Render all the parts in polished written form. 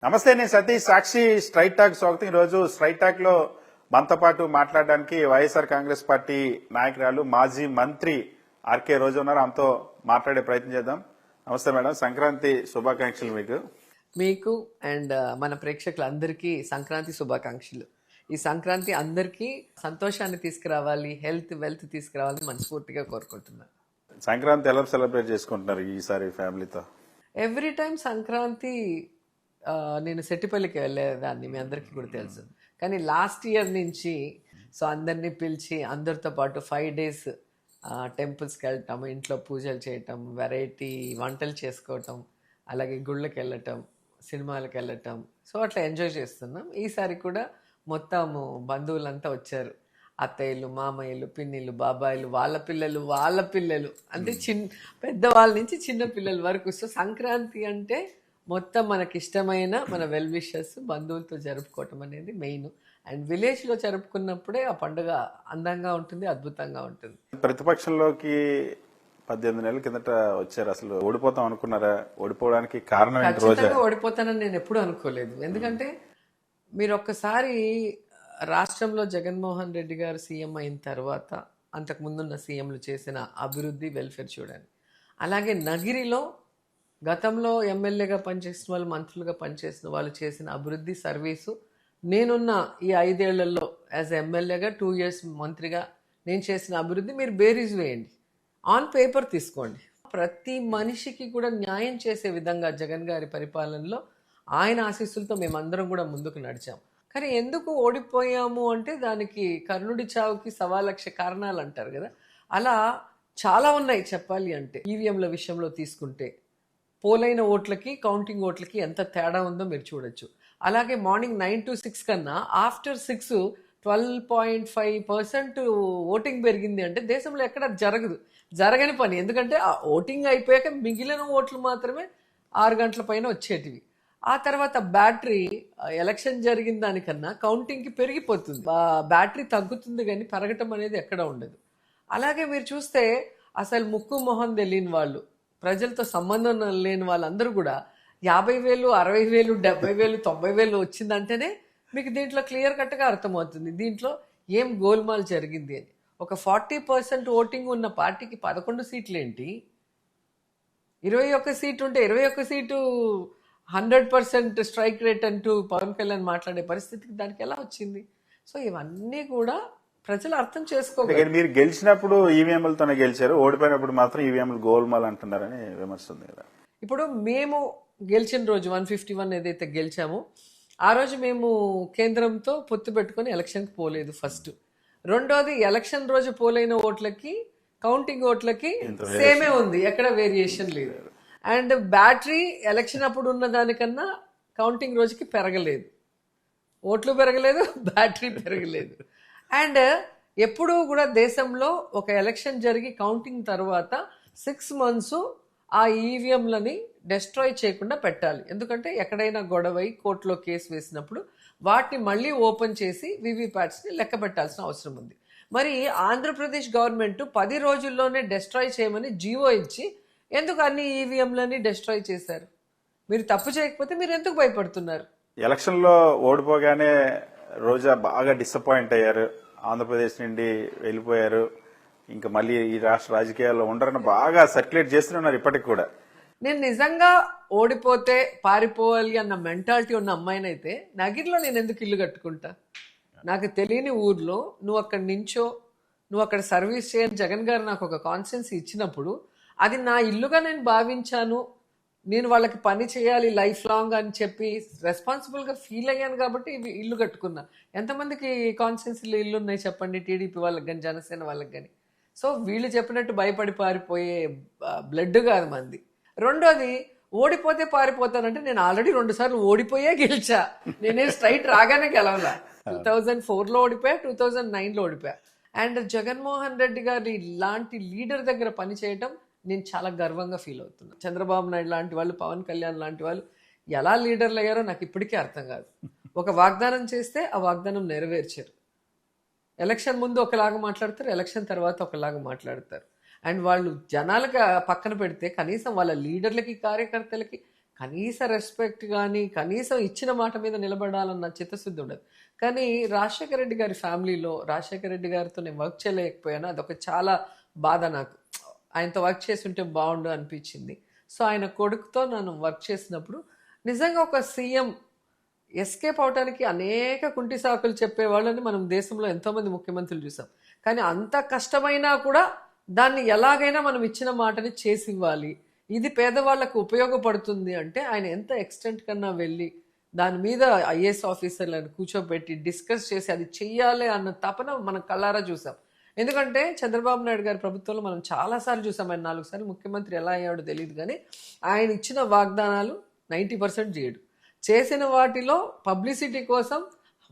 నమస్తే, నేను సతీష్. సాక్షి straight talk స్వాగతం. ఈ రోజు స్ట్రైట్ టాక్ లో మనతో పాటు మాట్లాడడానికి వైఎస్ఆర్ కాంగ్రెస్ పార్టీ నాయకురాలు మాజీ మంత్రి ఆర్కే రోజు ఉన్నారు. ఆమెతో మాట్లాడే ప్రయత్నం చేద్దాం. నమస్తే మేడం, సంక్రాంతి శుభాకాంక్షలు మీకు అండ్ మన ప్రేక్షకులందరికీ సంక్రాంతి శుభాకాంక్షలు. ఈ సంక్రాంతి అందరికీ సంతోషాన్ని తీసుకురావాలి, హెల్త్ వెల్త్ తీసుకురావాలని మనస్ఫూర్తిగా కోరుకుంటున్నాను. సంక్రాంతి ఎలా సెలబ్రేట్ చేసుకుంటున్నారు ఈసారి ఫ్యామిలీతో? ఎవ్రీ టైం సంక్రాంతి నేను సెట్టిపల్లికి వెళ్ళేదాన్ని, మీ అందరికీ కూడా తెలుసు. కానీ లాస్ట్ ఇయర్ నుంచి అందరినీ పిలిచి అందరితో పాటు 5 days టెంపుల్స్కి వెళ్ళటం, ఇంట్లో పూజలు చేయటం, వెరైటీ వంటలు చేసుకోవటం, అలాగే గుళ్ళకి వెళ్ళటం, సినిమాలకు వెళ్ళటం, అట్లా ఎంజాయ్ చేస్తున్నాం. ఈసారి కూడా మొత్తము బంధువులంతా వచ్చారు. అత్తయ్యలు, మామయ్యలు, పిన్నిలు, బాబాయిలు, వాళ్ళ పిల్లలు అంటే పెద్దవాళ్ళ నుంచి చిన్న పిల్లల వరకు. సంక్రాంతి అంటే మొత్తం మనకి ఇష్టమైన మన వెల్ విషర్స్ బంధువులతో జరుపుకోవటం అనేది మెయిన్. అండ్ విలేజ్లో జరుపుకున్నప్పుడే ఆ పండుగ అందంగా ఉంటుంది, అద్భుతంగా ఉంటుంది. ప్రతిపక్షంలోకి 18 నెలల కిందట వచ్చారు. అసలు ఓడిపోతాం అనుకున్నారా? ఓడిపోవడానికి కారణం ఏంటి? ఖచ్చితంగా ఓడిపోతానని నేను ఎప్పుడు అనుకోలేదు. ఎందుకంటే మీరు ఒక్కసారి రాష్ట్రంలో జగన్మోహన్ రెడ్డి గారు సీఎం అయిన తర్వాత అంతకు ముందున్న సీఎంలు చేసిన అభివృద్ధి, వెల్ఫేర్ చూడండి. అలాగే నగిరిలో గతంలో ఎమ్మెల్యేగా పనిచేసిన వాళ్ళు, మంత్రులుగా పనిచేసిన వాళ్ళు చేసిన అభివృద్ధి, సర్వీసు, నేనున్న ఈ 5 ఏళ్లలో యాజ్ ఎమ్మెల్యేగా 2 years మంత్రిగా నేను చేసిన అభివృద్ధి మీరు బేరీజ్ వేయండి, ఆన్ పేపర్ తీసుకోండి. ప్రతి మనిషికి కూడా న్యాయం చేసే విధంగా జగన్ గారి పరిపాలనలో ఆయన ఆశీస్సులతో మేమందరం కూడా ముందుకు నడిచాం. కానీ ఎందుకు ఓడిపోయాము అంటే దానికి కర్ణుడి చావుకి 1,00,000 కారణాలు అంటారు కదా, అలా చాలా ఉన్నాయి చెప్పాలి అంటే. ఈవీఎంల విషయంలో తీసుకుంటే పోలైన ఓట్లకి కౌంటింగ్ ఓట్లకి ఎంత తేడా ఉందో మీరు చూడొచ్చు. అలాగే మార్నింగ్ 9 to 6 కన్నా ఆఫ్టర్ 6 12.5% ఓటింగ్ పెరిగింది అంటే దేశంలో ఎక్కడ జరగని పని. ఎందుకంటే ఆ ఓటింగ్ అయిపోయాక మిగిలిన ఓట్లు మాత్రమే 6 గంటల పైన వచ్చేటివి. ఆ తర్వాత బ్యాటరీ ఎలక్షన్ జరిగిన దానికన్నా కౌంటింగ్కి పెరిగిపోతుంది, బ్యాటరీ తగ్గుతుంది కానీ పెరగటం అనేది ఎక్కడ ఉండదు. అలాగే మీరు చూస్తే అసలు ముక్కు మొహం తెలియని వాళ్ళు, ప్రజలతో సంబంధం లేని వాళ్ళందరూ కూడా 50,000, 60,000, 70,000, 90,000 వచ్చిందంటేనే మీకు దీంట్లో క్లియర్ కట్గా అర్థమవుతుంది దీంట్లో ఏం గోల్మాల్ జరిగింది అని. ఒక 40% ఓటింగ్ ఉన్న పార్టీకి 11 సీట్లు ఏంటి? 21 సీటు ఉంటే 21 సీటు 100% స్ట్రైక్ రేట్ అంటూ పవన్ కళ్యాణ్ మాట్లాడే పరిస్థితికి దానికి ఎలా వచ్చింది? ఇవన్నీ కూడా ప్రజలు అర్థం చేసుకోగలరు. మీరు గెలిచినప్పుడు ఈవీఎంలతోనే గెలిచారు, ఓడిపోయినప్పుడు మాత్రం ఈవీఎంలు గోల్మాల్ అంటున్నారని విమర్శ ఉంది కదా. ఇప్పుడు మేము గెలిచిన రోజు 151 ఏదైతే గెలిచామో ఆ రోజు మేము కేంద్రంతో పొత్తు పెట్టుకుని ఎలక్షన్కి పోలేదు. ఫస్ట్. రెండోది, ఎలక్షన్ రోజు పోలైన ఓట్లకి కౌంటింగ్ ఓట్లకి సేమే ఉంది, ఎక్కడ వేరియేషన్ లేదు. అండ్ బ్యాటరీ ఎలక్షన్ అప్పుడు ఉన్న దానికన్నా కౌంటింగ్ రోజుకి పెరగలేదు, ఓట్లు పెరగలేదు, బ్యాటరీ పెరగలేదు. అండ్ ఎప్పుడూ కూడా దేశంలో ఒక ఎలక్షన్ జరిగి కౌంటింగ్ తర్వాత 6 months ఆ ఈవీఎంలని డెస్ట్రాయ్ చేయకుండా పెట్టాలి. ఎందుకంటే ఎక్కడైనా గొడవై కోర్టులో కేసు వేసినప్పుడు వాటిని మళ్ళీ ఓపెన్ చేసి వీవీప్యాట్స్ని లెక్క పెట్టాల్సిన అవసరం ఉంది. మరి ఆంధ్రప్రదేశ్ గవర్నమెంట్ 10 రోజుల్లోనే డెస్ట్రాయ్ చేయమని జీవో ఇచ్చి ఎందుకు అన్ని ఈవీఎంలని డెస్ట్రాయ్ చేశారు? మీరు తప్పు చేయకపోతే మీరు ఎందుకు భయపడుతున్నారు? ఎలక్షన్ లో ఓడిపోగానే రోజా బాగా డిసప్పాయింట్ అయ్యారు, ఆంధ్రప్రదేశ్ నుండి వెళ్ళిపోయారు, ఇంకా మళ్ళీ ఈ రాష్ట్ర రాజకీయాల్లో ఉండరని బాగా సర్క్యులేట్ చేస్తున్నారు ఇప్పటికి కూడా. నేను నిజంగా ఓడిపోతే పారిపోవాలి అన్న మెంటాలిటీ ఉన్న అమ్మాయినైతే నగిరిలో నేను ఎందుకు ఇల్లు కట్టుకుంటా? నాకు తెలియని ఊర్లో నువ్వు అక్కడ నించో, నువ్వు అక్కడ సర్వీస్ చేయని జగన్ గారు నాకు ఒక కాన్స్టిట్యున్సీ ఇచ్చినప్పుడు అది నా ఇల్లుగా నేను భావించాను, నేను వాళ్ళకి పని చేయాలి లైఫ్ లాంగ్ అని చెప్పి రెస్పాన్సిబుల్గా ఫీల్ అయ్యాను కాబట్టి ఇల్లు కట్టుకున్నా. ఎంతమందికి కాన్స్టిట్యున్సీలో ఇల్లు ఉన్నాయి చెప్పండి, టీడీపీ వాళ్ళకి కానీ జనసేన వాళ్ళకి కానీ. వీళ్ళు చెప్పినట్టు భయపడి పారిపోయే బ్లడ్ కాదు మంది. రెండోది, ఓడిపోతే పారిపోతానంటే నేను ఆల్రెడీ 2 సార్లు ఓడిపోయే గెలిచా. నేనే స్ట్రైట్ రాగానే గెలవలా. 2004లో ఓడిపోయా, 2009లో ఓడిపోయా. అండ్ జగన్మోహన్ రెడ్డి గారు ఇలాంటి లీడర్ దగ్గర పనిచేయటం నేను చాలా గర్వంగా ఫీల్ అవుతున్నాను. చంద్రబాబు నాయుడు లాంటి వాళ్ళు, పవన్ కళ్యాణ్ లాంటి వాళ్ళు ఎలా లీడర్లు అయ్యారో నాకు ఇప్పటికీ అర్థం కాదు. ఒక వాగ్దానం చేస్తే ఆ వాగ్దానం నెరవేర్చారు. ఎలక్షన్ ముందు ఒకలాగా మాట్లాడతారు, ఎలక్షన్ తర్వాత ఒకలాగా మాట్లాడతారు. అండ్ వాళ్ళు జనాలకు పక్కన పెడితే కనీసం వాళ్ళ లీడర్లకి, కార్యకర్తలకి కనీస రెస్పెక్ట్ కానీ కనీసం ఇచ్చిన మాట మీద నిలబడాలన్న చిత్తశుద్ధి ఉండదు. కానీ రాజశేఖర రెడ్డి గారి ఫ్యామిలీలో రాజశేఖర రెడ్డి గారితో నేను వర్క్ చేయలేకపోయాను. అదొక చాలా బాధ నాకు. ఆయనతో వర్క్ చేసి ఉంటే బాగుండు అనిపించింది. సో ఆయన కొడుకుతో నన్ను వర్క్ చేసినప్పుడు నిజంగా ఒక సీఎం ఎస్కేప్ అవడానికి అనేక కుంటి సాకులు చెప్పేవాళ్ళని మనం దేశంలో ఎంతోమంది ముఖ్యమంత్రులు చూసాం. కానీ అంత కష్టమైనా కూడా దాన్ని ఎలాగైనా మనం ఇచ్చిన మాటని చేసి ఇవ్వాలి, ఇది పేదవాళ్లకు ఉపయోగపడుతుంది అంటే ఆయన ఎంత ఎక్స్టెంట్ కన్నా వెళ్ళి దాని మీద ఐఏఎస్ ఆఫీసర్లను కూర్చోబెట్టి డిస్కస్ చేసి అది చెయ్యాలి అన్న తపన మనం కళ్ళారా చూసాం. ఎందుకంటే చంద్రబాబు నాయుడు గారి ప్రభుత్వంలో మనం చాలాసార్లు చూసాం. ఆయన 4 సార్లు ముఖ్యమంత్రి ఎలా అయ్యాడో తెలియదు, కానీ ఆయన ఇచ్చిన వాగ్దానాలు 90% చేయడు. చేసిన వాటిలో పబ్లిసిటీ కోసం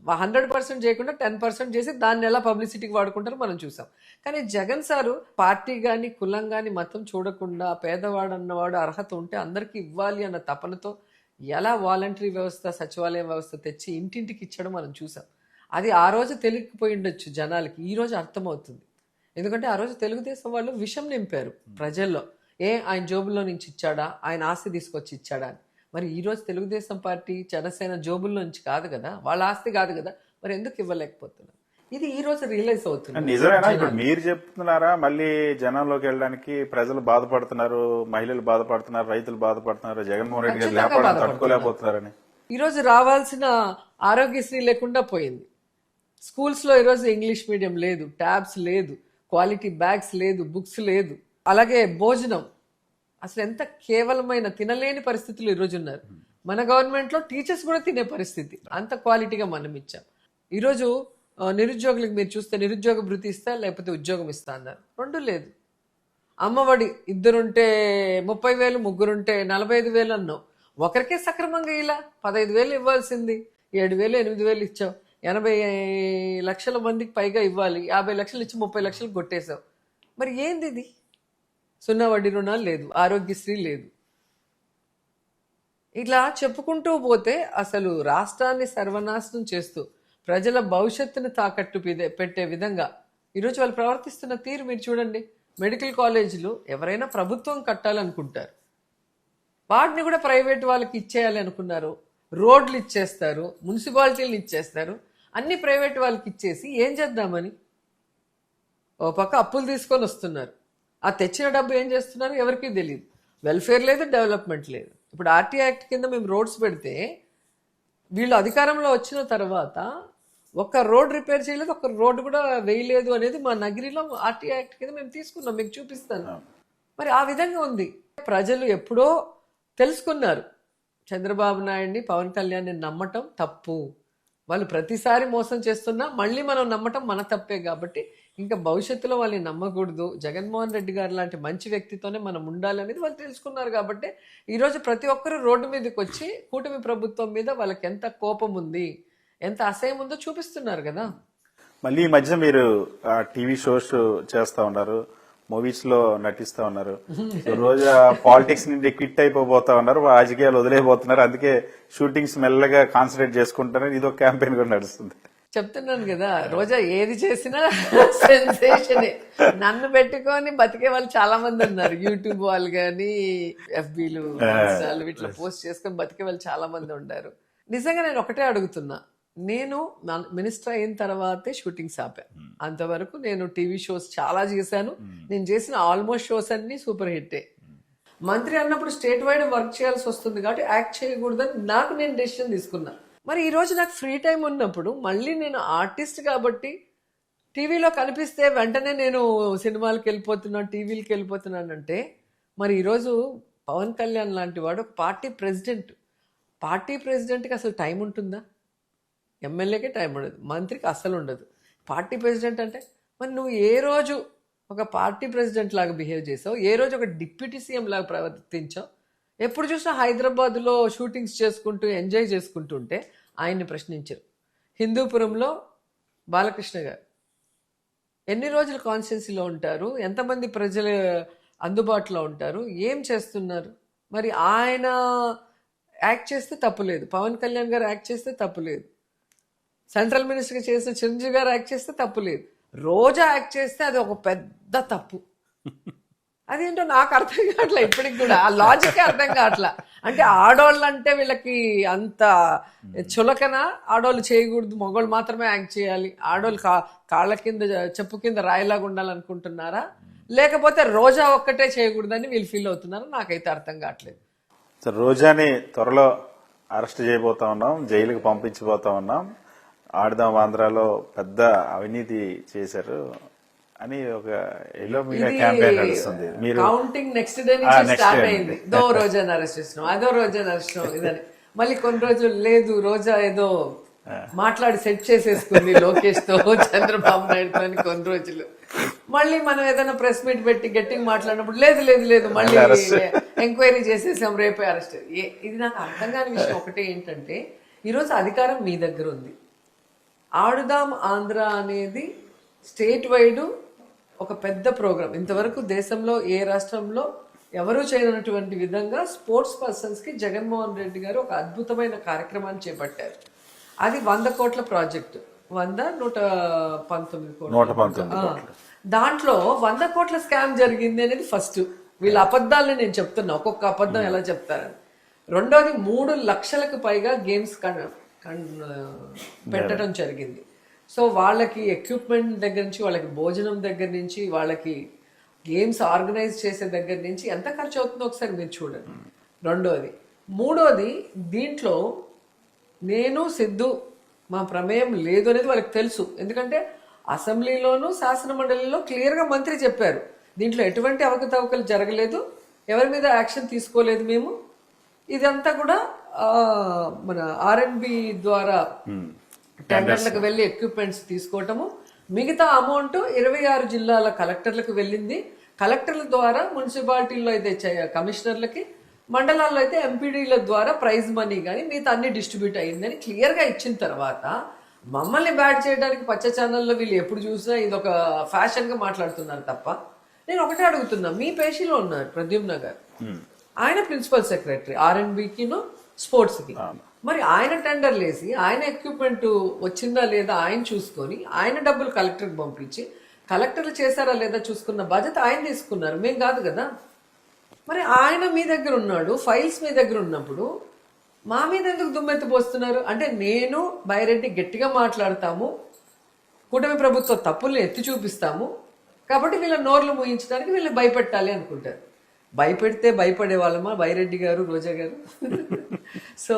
100% చేయకుండా 10% చేసి దాన్ని ఎలా పబ్లిసిటీకి వాడుకుంటారో మనం చూసాం. కానీ జగన్ సారు పార్టీ కానీ కులం కానీ మతం చూడకుండా పేదవాడు అన్నవాడు అర్హత ఉంటే అందరికీ ఇవ్వాలి అన్న తపనతో ఎలా వాలంటరీ వ్యవస్థ, సచివాలయం వ్యవస్థ తెచ్చి ఇంటింటికి ఇచ్చడం మనం చూసాం. అది ఆ రోజు తెలియకపోయి ఉండొచ్చు జనాలకి, ఈ రోజు అర్థమవుతుంది. ఎందుకంటే ఆ రోజు తెలుగుదేశం వాళ్ళు విషం నింపారు ప్రజల్లో. ఆయన జోబుల్లో నుంచి ఇచ్చాడా, ఆయన ఆస్తి తీసుకొచ్చి ఇచ్చాడా అని. మరి ఈ రోజు తెలుగుదేశం పార్టీ జనసేన జోబుల్లో నుంచి కాదు కదా, వాళ్ళ ఆస్తి కాదు కదా, మరి ఎందుకు ఇవ్వలేకపోతున్నారు? ఇది ఈ రోజు రియలైజ్ అవుతుంది. నిజమేనా ఇప్పుడు మీరు చెప్తున్నారా? మళ్ళీ జనంలోకి వెళ్ళడానికి ప్రజలు బాధపడుతున్నారు, మహిళలు బాధపడుతున్నారు, రైతులు బాధపడుతున్నారు, జగన్మోహన్ రెడ్డి గారు లేకపోవడం తట్టుకోలేకపోతున్నారని. ఈ రోజు రావాల్సిన ఆరోగ్యశ్రీ లేకుండా పోయింది. స్కూల్స్ లో ఈరోజు ఇంగ్లీష్ మీడియం లేదు, ట్యాబ్స్ లేదు, క్వాలిటీ బ్యాగ్స్ లేదు, బుక్స్ లేదు. అలాగే భోజనం అసలు ఎంత కేవలమైన తినలేని పరిస్థితులు ఈరోజు ఉన్నారు. మన గవర్నమెంట్ లో టీచర్స్ కూడా తినే పరిస్థితి, అంత క్వాలిటీగా మనం ఇచ్చాం. ఈరోజు నిరుద్యోగులకు మీరు చూస్తే నిరుద్యోగ భృతి ఇస్తా లేకపోతే ఉద్యోగం ఇస్తా అన్నారు, 2 లేదు. అమ్మఒడి 2 30,000, 3 45,000 అన్నావు. ఒకరికే సక్రమంగా ఇలా 15,000 ఇవ్వాల్సింది 7,000 8,000 ఇచ్చావు. 80 లక్షల మందికి పైగా ఇవ్వాలి, 50 లక్షలు ఇచ్చి 30 లక్షలు కొట్టేశావు. మరి ఏంది ఇది? 0 వడ్డీ రుణాలు లేదు, ఆరోగ్యశ్రీ లేదు. ఇట్లా చెప్పుకుంటూ పోతే అసలు రాష్ట్రాన్ని సర్వనాశనం చేస్తూ ప్రజల భవిష్యత్తును తాకట్టు పెట్టే విధంగా ఈరోజు వాళ్ళు ప్రవర్తిస్తున్న తీరు మీరు చూడండి. మెడికల్ కాలేజీలు ఎవరైనా ప్రభుత్వం కట్టాలనుకుంటారు, వాటిని కూడా ప్రైవేట్ వాళ్ళకి ఇచ్చేయాలి అనుకున్నారు. రోడ్లు ఇచ్చేస్తారు, మున్సిపాలిటీలను ఇచ్చేస్తారు, అన్ని ప్రైవేట్ వాళ్ళకి ఇచ్చేసి ఏం చేద్దామని ఓ పక్క అప్పులు తీసుకొని వస్తున్నారు. ఆ తెచ్చిన డబ్బు ఏం చేస్తున్నారు ఎవరికీ తెలియదు. వెల్ఫేర్ లేదు, డెవలప్మెంట్ లేదు. ఇప్పుడు ఆర్టీ యాక్ట్ కింద మేము రోడ్స్ పెడితే వీళ్ళు అధికారంలో వచ్చిన తర్వాత ఒక్క రోడ్ రిపేర్ చేయలేదు, ఒక్క రోడ్డు కూడా వేయలేదు అనేది మా నగిరిలో ఆర్టీ యాక్ట్ కింద మేము తీసుకున్నాం, మీకు చూపిస్తాను. మరి ఆ విధంగా ఉంది. ప్రజలు ఎప్పుడో తెలుసుకున్నారు చంద్రబాబు నాయుడిని, పవన్ కళ్యాణ్ని నమ్మటం తప్పు. వాళ్ళు ప్రతిసారి మోసం చేస్తున్నా మళ్ళీ మనం నమ్మటం మన తప్పే. కాబట్టి ఇంకా భవిష్యత్తులో వాళ్ళని నమ్మకూడదు, జగన్మోహన్ రెడ్డి గారు లాంటి మంచి వ్యక్తితోనే మనం ఉండాలి అనేది వాళ్ళు తెలుసుకున్నారు. కాబట్టి ఈరోజు ప్రతి ఒక్కరు రోడ్డు మీదకి వచ్చి కూటమి ప్రభుత్వం మీద వాళ్ళకి ఎంత కోపం ఉంది, ఎంత అసహ్యం ఉందో చూపిస్తున్నారు కదా. మళ్ళీ ఈ మధ్య మీరు టీవీ షోస్ చేస్తా ఉన్నారు, మూవీస్ లో నటిస్తా ఉన్నారు. సో రోజా పాలిటిక్స్ నుండి క్విట్ అయిపోతా ఉన్నారు, రాజకీయాలు వదిలేపోతున్నారు. అందుకే షూటింగ్స్ మెల్లగా కాన్సన్ట్రేట్ చేసుకుంటారని ఇదొక క్యాంపెయిన్ కూడా నడుస్తుంది. చెప్తున్నాను కదా, రోజా ఏది చేసినా సెన్సేషనే. నన్ను పెట్టుకొని బతికే వాళ్ళు చాలా మంది ఉన్నారు. యూట్యూబ్ వాళ్ళు కానీ, ఎఫ్బీలు ఇట్లా పోస్ట్ చేసుకొని బతికే వాళ్ళు చాలా మంది ఉన్నారు. నిజంగా నేను ఒకటే అడుగుతున్నా, నేను మినిస్టర్ అయిన తర్వాతే షూటింగ్స్ ఆపాను. అంతవరకు నేను టీవీ షోస్ చాలా చేశాను. నేను చేసిన ఆల్మోస్ట్ షోస్ అన్ని సూపర్ హిట్టే. మంత్రి అన్నప్పుడు స్టేట్ వైడ్ వర్క్ చేయాల్సి వస్తుంది కాబట్టి యాక్ట్ చేయకూడదని నాకు నేను డెసిషన్ తీసుకున్నా. మరి ఈ రోజు నాకు ఫ్రీ టైం ఉన్నప్పుడు మళ్ళీ నేను ఆర్టిస్ట్ కాబట్టి టీవీలో కనిపిస్తే వెంటనే నేను సినిమాలకు వెళ్ళిపోతున్నాను, టీవీలకు వెళ్ళిపోతున్నానంటే మరి ఈరోజు పవన్ కళ్యాణ్ లాంటి వాడు పార్టీ ప్రెసిడెంట్కి అసలు టైం ఉంటుందా? ఎమ్మెల్యేకే టైం ఉండదు, మంత్రికి అస్సలు ఉండదు. పార్టీ ప్రెసిడెంట్ అంటే మరి నువ్వు ఏ రోజు ఒక పార్టీ ప్రెసిడెంట్ లాగా బిహేవ్ చేసావు, ఏ రోజు ఒక డిప్యూటీ సీఎం లాగా ప్రవర్తించావు? ఎప్పుడు చూసినా హైదరాబాద్లో షూటింగ్స్ చేసుకుంటూ ఎంజాయ్ చేసుకుంటుంటే ఆయన్ని ప్రశ్నించారు. హిందూపురంలో బాలకృష్ణ గారు ఎన్ని రోజులు కాన్స్టిట్యున్సీలో ఉంటారు, ఎంతమంది ప్రజలు అందుబాటులో ఉంటారు, ఏం చేస్తున్నారు? మరి ఆయన యాక్ట్ చేస్తే తప్పులేదు, పవన్ కళ్యాణ్ గారు యాక్ట్ చేస్తే తప్పులేదు, సెంట్రల్ మినిస్టర్గా చేసిన చిరంజీవి గారు యాక్ట్ చేస్తే తప్పులేదు, రోజా యాక్ట్ చేస్తే అది ఒక పెద్ద తప్పు. అదేంటో నాకు అర్థం కావట్లే ఇప్పటికి కూడా, ఆ లాజికే అర్థం కావట్లా. అంటే ఆడోళ్ళు అంటే వీళ్ళకి అంత చులకన, ఆడోళ్ళు చేయకూడదు, మగవాళ్ళు మాత్రమే యాక్ట్ చేయాలి, ఆడోళ్ళు కాళ్ళ కింద చెప్పు కింద రాయిలాగా ఉండాలనుకుంటున్నారా, లేకపోతే రోజా ఒక్కటే చేయకూడదని వీళ్ళు ఫీల్ అవుతున్నారా, నాకైతే అర్థం కావట్లేదు. సో రోజాని త్వరలో అరెస్ట్ చేయబోతా ఉన్నాం, జైలుకి పంపించబోతా ఉన్నాం, ఆడదాం ఆంధ్రాలో పెద్ద అవినీతి చేశారు అని ఒక ఎల్లో మీడియా క్యాంపెయిన్ నడుస్తుంది. మీరు కౌంటింగ్ నెక్స్ట్ డే నుంచి స్టార్ట్ అయింది. దో రోజాని అరెస్ట్ చేసినాం, అదో రోజాని అరెస్ట్ ఇదని. మళ్ళీ కొన్ని రోజులు లేదు, రోజా ఏదో మాట్లాడి సెట్ చేసేసుకుంది లోకేష్ తో, చంద్రబాబు నాయుడుతో అని కొన్ని రోజులు. మళ్ళీ మనం ఏదైనా ప్రెస్ మీట్ పెట్టి గట్టిగా మాట్లాడినప్పుడు లేదు లేదు లేదు మళ్ళీ ఎంక్వైరీ చేసేసాం, రేపే అరెస్ట్. ఇది నాకు అర్థం కాని విషయం ఒకటే ఏంటంటే, ఈరోజు అధికారం మీ దగ్గర ఉంది. ఆడుదాం ఆంధ్ర అనేది స్టేట్ వైడ్ ఒక పెద్ద ప్రోగ్రామ్. ఇంతవరకు దేశంలో ఏ రాష్ట్రంలో ఎవరూ చేయనటువంటి విధంగా స్పోర్ట్స్ పర్సన్స్ కి జగన్మోహన్ రెడ్డి గారు ఒక అద్భుతమైన కార్యక్రమాన్ని చేపట్టారు. అది 100 కోట్ల ప్రాజెక్టు, 119 కోట్లు. దాంట్లో 100 కోట్ల స్కామ్ జరిగింది అనేది ఫస్ట్. వీళ్ళ అబద్ధాలని నేను చెప్తున్నా, ఒక్కొక్క అబద్ధం ఎలా చెప్తారని. రెండోది 3 లక్షలకు పైగా గేమ్స్ పెట్టడం జరిగింది. సో వాళ్ళకి ఎక్విప్మెంట్ దగ్గర నుంచి, వాళ్ళకి భోజనం దగ్గర నుంచి, వాళ్ళకి గేమ్స్ ఆర్గనైజ్ చేసే దగ్గర నుంచి ఎంత ఖర్చు అవుతుందో ఒకసారి మీరు చూడండి. రెండోది. మూడోది, దీంట్లో నేను సిద్ధు మా ప్రమేయం లేదు అనేది వాళ్ళకి తెలుసు. ఎందుకంటే అసెంబ్లీలోనూ శాసన మండలిలో క్లియర్గా మంత్రి చెప్పారు, దీంట్లో ఎటువంటి అవకతవకలు జరగలేదు, ఎవరి మీద యాక్షన్ తీసుకోలేదు మేము. ఇదంతా కూడా మన ఆర్ఎండ్బి ద్వారా టెండర్లకు వెళ్ళి ఎక్విప్మెంట్స్ తీసుకోవటము, మిగతా అమౌంట్ 26 జిల్లాల కలెక్టర్లకు వెళ్ళింది. కలెక్టర్ల ద్వారా మున్సిపాలిటీల్లో అయితే కమిషనర్లకి, మండలాల్లో అయితే ఎంపీడీల ద్వారా ప్రైజ్ మనీ కానీ మిగతా అన్ని డిస్ట్రిబ్యూట్ అయ్యిందని క్లియర్గా ఇచ్చిన తర్వాత మమ్మల్ని బ్యాట్ చేయడానికి పచ్చ ఛానల్లో వీళ్ళు ఎప్పుడు చూసినా ఇది ఒక ఫ్యాషన్గా మాట్లాడుతున్నారు తప్ప. నేను ఒకటే అడుగుతున్నా, మీ పేషీలో ఉన్నారు ప్రద్యుమ్న గారు, ఆయన ప్రిన్సిపల్ సెక్రటరీ ఆర్ఎండ్బికిను స్పోర్ట్స్కి. మరి ఆయన టెండర్లు వేసి ఆయన ఎక్విప్మెంట్ వచ్చిందా లేదా ఆయన చూసుకొని ఆయన డబ్బులు కలెక్టర్కి పంపించి కలెక్టర్లు చేశారా లేదా చూసుకున్న బాధ్యత ఆయన తీసుకున్నారు, మేము కాదు కదా. మరి ఆయన మీ దగ్గర ఉన్నాడు, ఫైల్స్ మీ దగ్గర ఉన్నప్పుడు మా మీద ఎందుకు దుమ్మెత్తి పోస్తున్నారు? అంటే నేను బైరెడ్డి గట్టిగా మాట్లాడతాము, కూటమి ప్రభుత్వ తప్పుల్ని ఎత్తి చూపిస్తాము కాబట్టి వీళ్ళ నోర్లు మూయించడానికి వీళ్ళని భయపెట్టాలి అనుకుంటారు. భయపెడితే భయపడే వాళ్ళమా బైరెడ్డి గారు, రోజా గారు? సో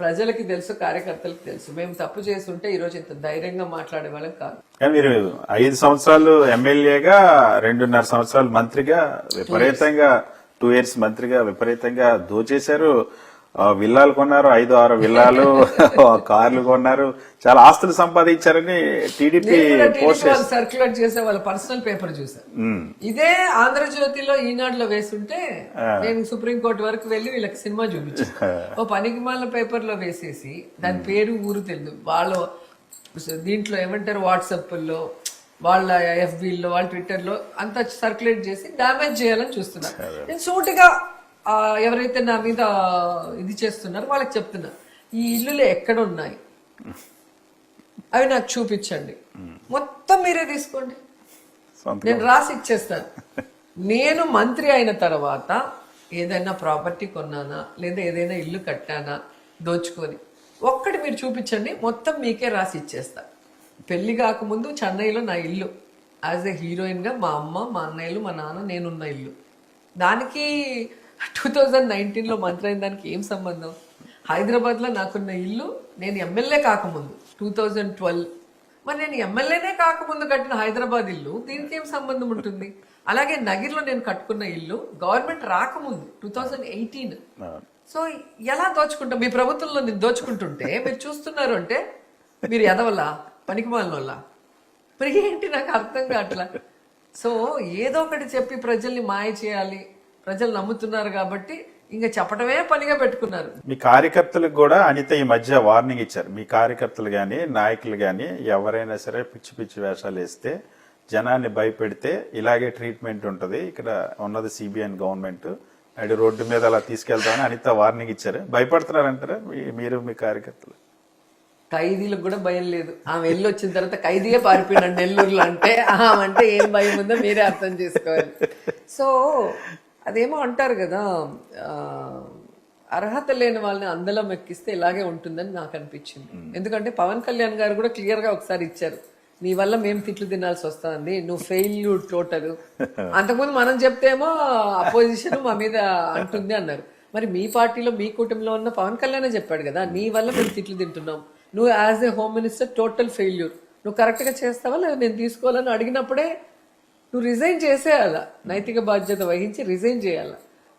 ప్రజలకి తెలుసు, కార్యకర్తలకు తెలుసు, మేము తప్పు చేస్తుంటే ఈరోజు ఇంత ధైర్యంగా మాట్లాడే వాళ్ళం కాదు. మీరు 5 సంవత్సరాలు ఎమ్మెల్యేగా, 2.5 సంవత్సరాలు మంత్రిగా విపరీతంగా 2 years మంత్రిగా విపరీతంగా దోచేశారు. విల్లాలు కొన్నారు, 5-6 విల్లాలు, కార్లు కొన్నారు, చాలా ఆస్తులు సంపాదించారని టీడీపీ సర్క్యులేట్ చేసే వాళ్ళ పర్సనల్ పేపర్ చూసారు. ఇదే ఆంధ్రజ్యోతిలో ఈనాడులో వేస్తుంటే నేను సుప్రీంకోర్టు వరకు వెళ్ళి వీళ్ళకి సినిమా చూపించాను. ఓ పనికిమాల పేపర్ లో వేసేసి దాని పేరు ఊరు తెలియదు, వాళ్ళ దీంట్లో ఏమంటారు వాట్సాప్లో, వాళ్ళ ఎఫ్బీలో, వాళ్ళ ట్విట్టర్లో అంతా సర్క్యులేట్ చేసి డ్యామేజ్ చేయాలని చూస్తున్నారు. నేను సూటిగా ఎవరైతే నా మీద ఇది చేస్తున్నారో వాళ్ళకి చెప్తున్నా, ఈ ఇల్లులు ఎక్కడ ఉన్నాయి అవి నాకు చూపించండి, మొత్తం మీరే తీసుకోండి, నేను రాసి ఇచ్చేస్తాను. నేను మంత్రి అయిన తర్వాత ఏదైనా ప్రాపర్టీ కొన్నానా లేదా ఏదైనా ఇల్లు కట్టానా దోచుకొని ఒక్కటి మీరు చూపించండి, మొత్తం మీకే రాసి ఇచ్చేస్తా. పెళ్లి కాకముందు చెన్నైలో నా ఇల్లు యాజ్ ఎ హీరోయిన్గా, మా అమ్మ, మా అన్నయ్యలు, మా నాన్న, నేనున్న ఇల్లు. దానికి 2019లో మంత్రి అయిన దానికి ఏం సంబంధం? హైదరాబాద్లో నాకున్న ఇల్లు నేను ఎమ్మెల్యే కాకముందు 2012, మరి నేను ఎమ్మెల్యేనే కాకముందు కట్టిన హైదరాబాద్ ఇల్లు దీనికి ఏం సంబంధం ఉంటుంది? అలాగే నగిర్లో నేను కట్టుకున్న ఇల్లు గవర్నమెంట్ రాకముందు 2018. సో ఎలా దోచుకుంటాం? మీ ప్రభుత్వంలో నేను దోచుకుంటుంటే మీరు చూస్తున్నారు అంటే మీరు ఎదవలా, పనికిమాలిన వల్ల, మరి ఏంటి నాకు అర్థం కావట్లా. సో ఏదో ఒకటి చెప్పి ప్రజల్ని మాయ చేయాలి, ప్రజలు నమ్ముతున్నారు కాబట్టి ఇంకా చెప్పడమే పనిగా పెట్టుకున్నారు. మీ కార్యకర్తలకు కూడా అనిత ఈ మధ్య వార్నింగ్ ఇచ్చారు. మీ కార్యకర్తలు గాని, నాయకులు గాని ఎవరైనా సరే పిచ్చి పిచ్చి వేషాలు వేస్తే, జనాన్ని భయపెడితే ఇలాగే ట్రీట్మెంట్ ఉంటది, ఇక్కడ ఉన్నది సిబిఎన్ గవర్నమెంట్, అటు రోడ్డు మీద అలా తీసుకెళ్తామని అనిత వార్నింగ్ ఇచ్చారు. భయపడుతున్నారంటారా మీరు, మీ కార్యకర్తలు? ఖైదీలకు కూడా భయం లేదు. ఆమె వెళ్ళి వచ్చిన తర్వాత ఖైదీయే పారిపోయినాడు నెల్లూరులో అంటే, ఆమె అంటే ఏం భయం ఉందో మీరే అర్థం చేసుకోవాలి. సో అదేమో అంటారు కదా, ఆ, అర్హత లేని వాళ్ళని అందలం ఎక్కిస్తే ఇలాగే ఉంటుందని నాకు అనిపించింది. ఎందుకంటే పవన్ కళ్యాణ్ గారు కూడా క్లియర్ గా ఒకసారి ఇచ్చారు, నీ వల్ల మేము తిట్లు తినాల్సి వస్తుంది, నువ్వు ఫెయిల్యూర్ టోటల్. అంతకుముందు మనం చెప్తేమో అపోజిషన్ మా మీద అంటుంది అన్నారు. మరి మీ పార్టీలో మీ కుటుంబంలో ఉన్న పవన్ కళ్యాణ్ చెప్పాడు కదా, నీ వల్ల మేము తిట్లు తింటున్నాం, నువ్వు as a home minister total failure, నువ్వు కరెక్ట్గా చేస్తావా లేదా నేను తీసుకోవాలని అడిగినప్పుడే నువ్వు రిజైన్ చేసేయాల, నైతిక బాధ్యత వహించి రిజైన్ చేయాల.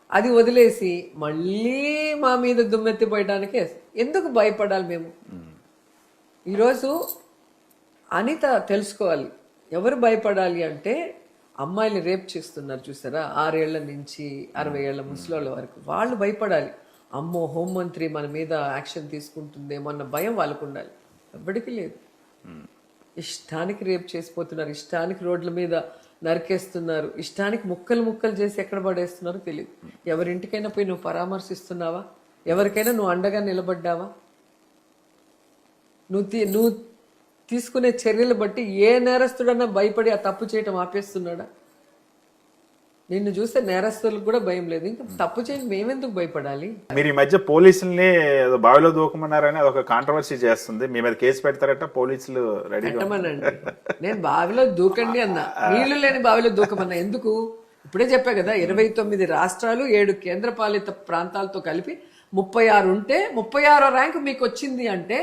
అది వదిలేసి మళ్ళీ మా మీద దుమ్మెత్తిపోయడానికే ఎందుకు భయపడాలి మేము? ఈరోజు అనిత తెలుసుకోవాలి, ఎవరు భయపడాలి అంటే అమ్మాయిలు రేప్ చేస్తున్నారు చూసారా, 6 ఏళ్ల నుంచి 60 ఏళ్ల ముసలోళ్ళ వరకు, వాళ్ళు భయపడాలి. అమ్మో హోంమంత్రి మన మీద యాక్షన్ తీసుకుంటుందేమో అన్న భయం వాళ్ళకు ఉండాలి. ఎవ్వడికి లేదు. ఇష్టానికి రేప్ చేసిపోతున్నారు, ఇష్టానికి రోడ్ల మీద నరికేస్తున్నారు, ఇష్టానికి ముక్కలు ముక్కలు చేసి ఎక్కడ పడేస్తున్నారో తెలియదు. ఎవరింటికైనా పోయి నువ్వు పరామర్శిస్తున్నావా? ఎవరికైనా నువ్వు అండగా నిలబడ్డావా? నువ్వు తీసుకునే చర్యలు బట్టి ఏ నేరస్తుడన్నా భయపడి ఆ తప్పు చేయటం ఆపేస్తున్నాడా? నిన్ను చూస్తే నేరస్తులకు కూడా భయం లేదు, ఇంకా తప్పు చేయండి మేమెందుకు భయపడాలి? మీరు ఈ మధ్య పోలీసుల్ని ఏదో బావిలో దూకమన్నారని అదొక కాంట్రవర్సీ చేస్తుంది, మీ మీద కేసు పెడతారట పోలీసులు రెడీగా. పెట్టమనండి, నేను బావిలో దూకండి అన్నా, నీళ్లు లేని బావిలో దూకమన్నా. ఎందుకు? ఇప్పుడే చెప్పా కదా, 29 రాష్ట్రాలు 7 కేంద్రపాలిత ప్రాంతాలతో కలిపి 36 ఉంటే 36వ ర్యాంకు మీకు వచ్చింది అంటే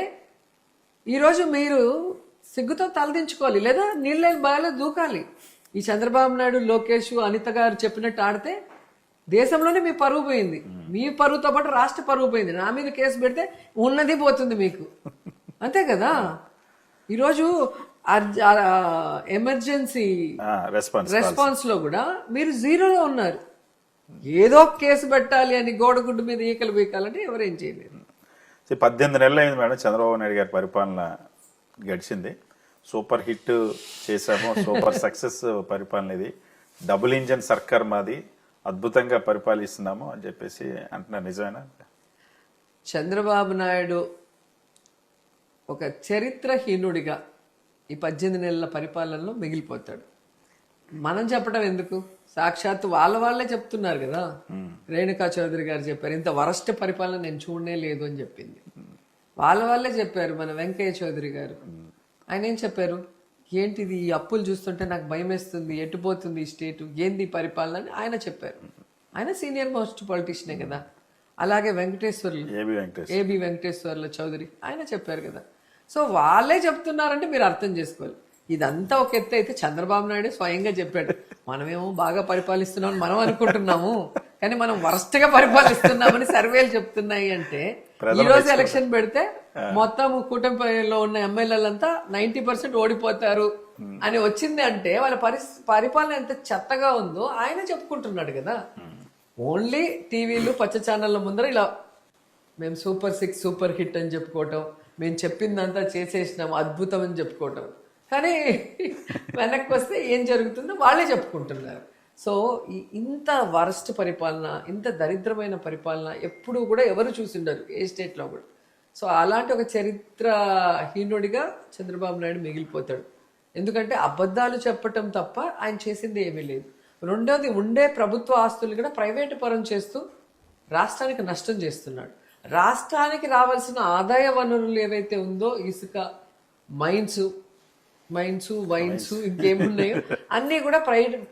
ఈరోజు మీరు సిగ్గుతో తలదించుకోవాలి, లేదా నీళ్ళని బాగా దూకాలి. ఈ చంద్రబాబు నాయుడు, లోకేష్, అనిత గారు చెప్పినట్టు ఆడితే దేశంలోనే మీ పరువు పోయింది, మీ పరువుతో పాటు రాష్ట్ర పరువు పోయింది. నా మీద కేసు పెడితే ఉన్నది పోతుంది మీకు, అంతే కదా. ఈరోజు ఎమర్జెన్సీ రెస్పాన్స్ లో కూడా మీరు 0లో ఉన్నారు. ఏదో కేసు పెట్టాలి అని గోడగుడ్డు మీద ఈకలు బీకాలంటే ఎవరేం చేయలేరు. 18 నెలలు అయింది మేడం చంద్రబాబు నాయుడు గారి పరిపాలన గడిచింది. సూపర్ హిట్ చేశాము, సూపర్ సక్సెస్ పరిపాలన ఇది, డబుల్ ఇంజన్ సర్కార్ మాది, అద్భుతంగా పరిపాలిస్తున్నాము అని చెప్పేసి అంటున్నారు. నిజమేనా? చంద్రబాబు నాయుడు ఒక చరిత్రహీనుడిగా ఈ 18 నెలల పరిపాలనలో మిగిలిపోతాడు. మనం చెప్పడం ఎందుకు? సాక్షాత్తు వాళ్ళే చెప్తున్నారు కదా. రేణుకా చౌదరి గారు చెప్పారు, ఇంత వరస్ట్ పరిపాలన నేను చూడనే లేదు అని చెప్పింది. వాళ్ళే చెప్పారు. మన వెంకయ్య చౌదరి గారు ఆయన ఏం చెప్పారు? ఏంటిది ఈ అప్పులు చూస్తుంటే నాకు భయం వేస్తుంది, ఎటుపోతుంది ఈ స్టేట్, ఏంది పరిపాలన అని ఆయన చెప్పారు. ఆయన సీనియర్ మోస్ట్ పొలిటీషియనే కదా. అలాగే ఏబి వెంకటేశ్వర్ల చౌదరి ఆయన చెప్పారు కదా. సో వాళ్ళే చెప్తున్నారంటే మీరు అర్థం చేసుకోవాలి. ఇదంతా ఒక ఎత్తు అయితే చంద్రబాబు నాయుడు స్వయంగా చెప్పాడు, మనమేమో బాగా పరిపాలిస్తున్నామని మనం అనుకుంటున్నాము, కానీ మనం వరస్ట్ గా పరిపాలిస్తున్నామని సర్వేలు చెప్తున్నాయి. అంటే ఈ రోజు ఎలక్షన్ పెడితే మొత్తం కూటమిలో ఉన్న ఎమ్మెల్యేలంతా 90% ఓడిపోతారు అని వచ్చింది అంటే వాళ్ళ పరిపాలన ఎంత చెత్తగా ఉందో ఆయన చెప్పుకుంటున్నాడు కదా. ఓన్లీ టీవీలు పచ్చ ఛానళ్ళ ముందర ఇలా మేము సూపర్ 6 సూపర్ హిట్ అని చెప్పుకోవటం, మేము చెప్పిందంతా చేసేసినాం అద్భుతం అని చెప్పుకోవటం, కానీ వెనక్కి వస్తే ఏం జరుగుతుందో వాళ్ళే చెప్పుకుంటున్నారు. సో ఇంత వరస్ట్ పరిపాలన, ఇంత దరిద్రమైన పరిపాలన ఎప్పుడు కూడా ఎవరు చూసిండరు ఏ స్టేట్లో కూడా. సో అలాంటి ఒక చరిత్రహీనుడిగా చంద్రబాబు నాయుడు మిగిలిపోతాడు. ఎందుకంటే అబద్ధాలు చెప్పటం తప్ప ఆయన చేసింది ఏమీ లేదు. రెండోది, ఉండే ప్రభుత్వ ఆస్తులు కూడా ప్రైవేటు పరం చేస్తూ రాష్ట్రానికి నష్టం చేస్తున్నాడు. రాష్ట్రానికి రావాల్సిన ఆదాయ వనరులు ఏవైతే ఉందో, ఇసుక, మైన్స్, వైన్స్, ఇంకేమున్నాయో అన్నీ కూడా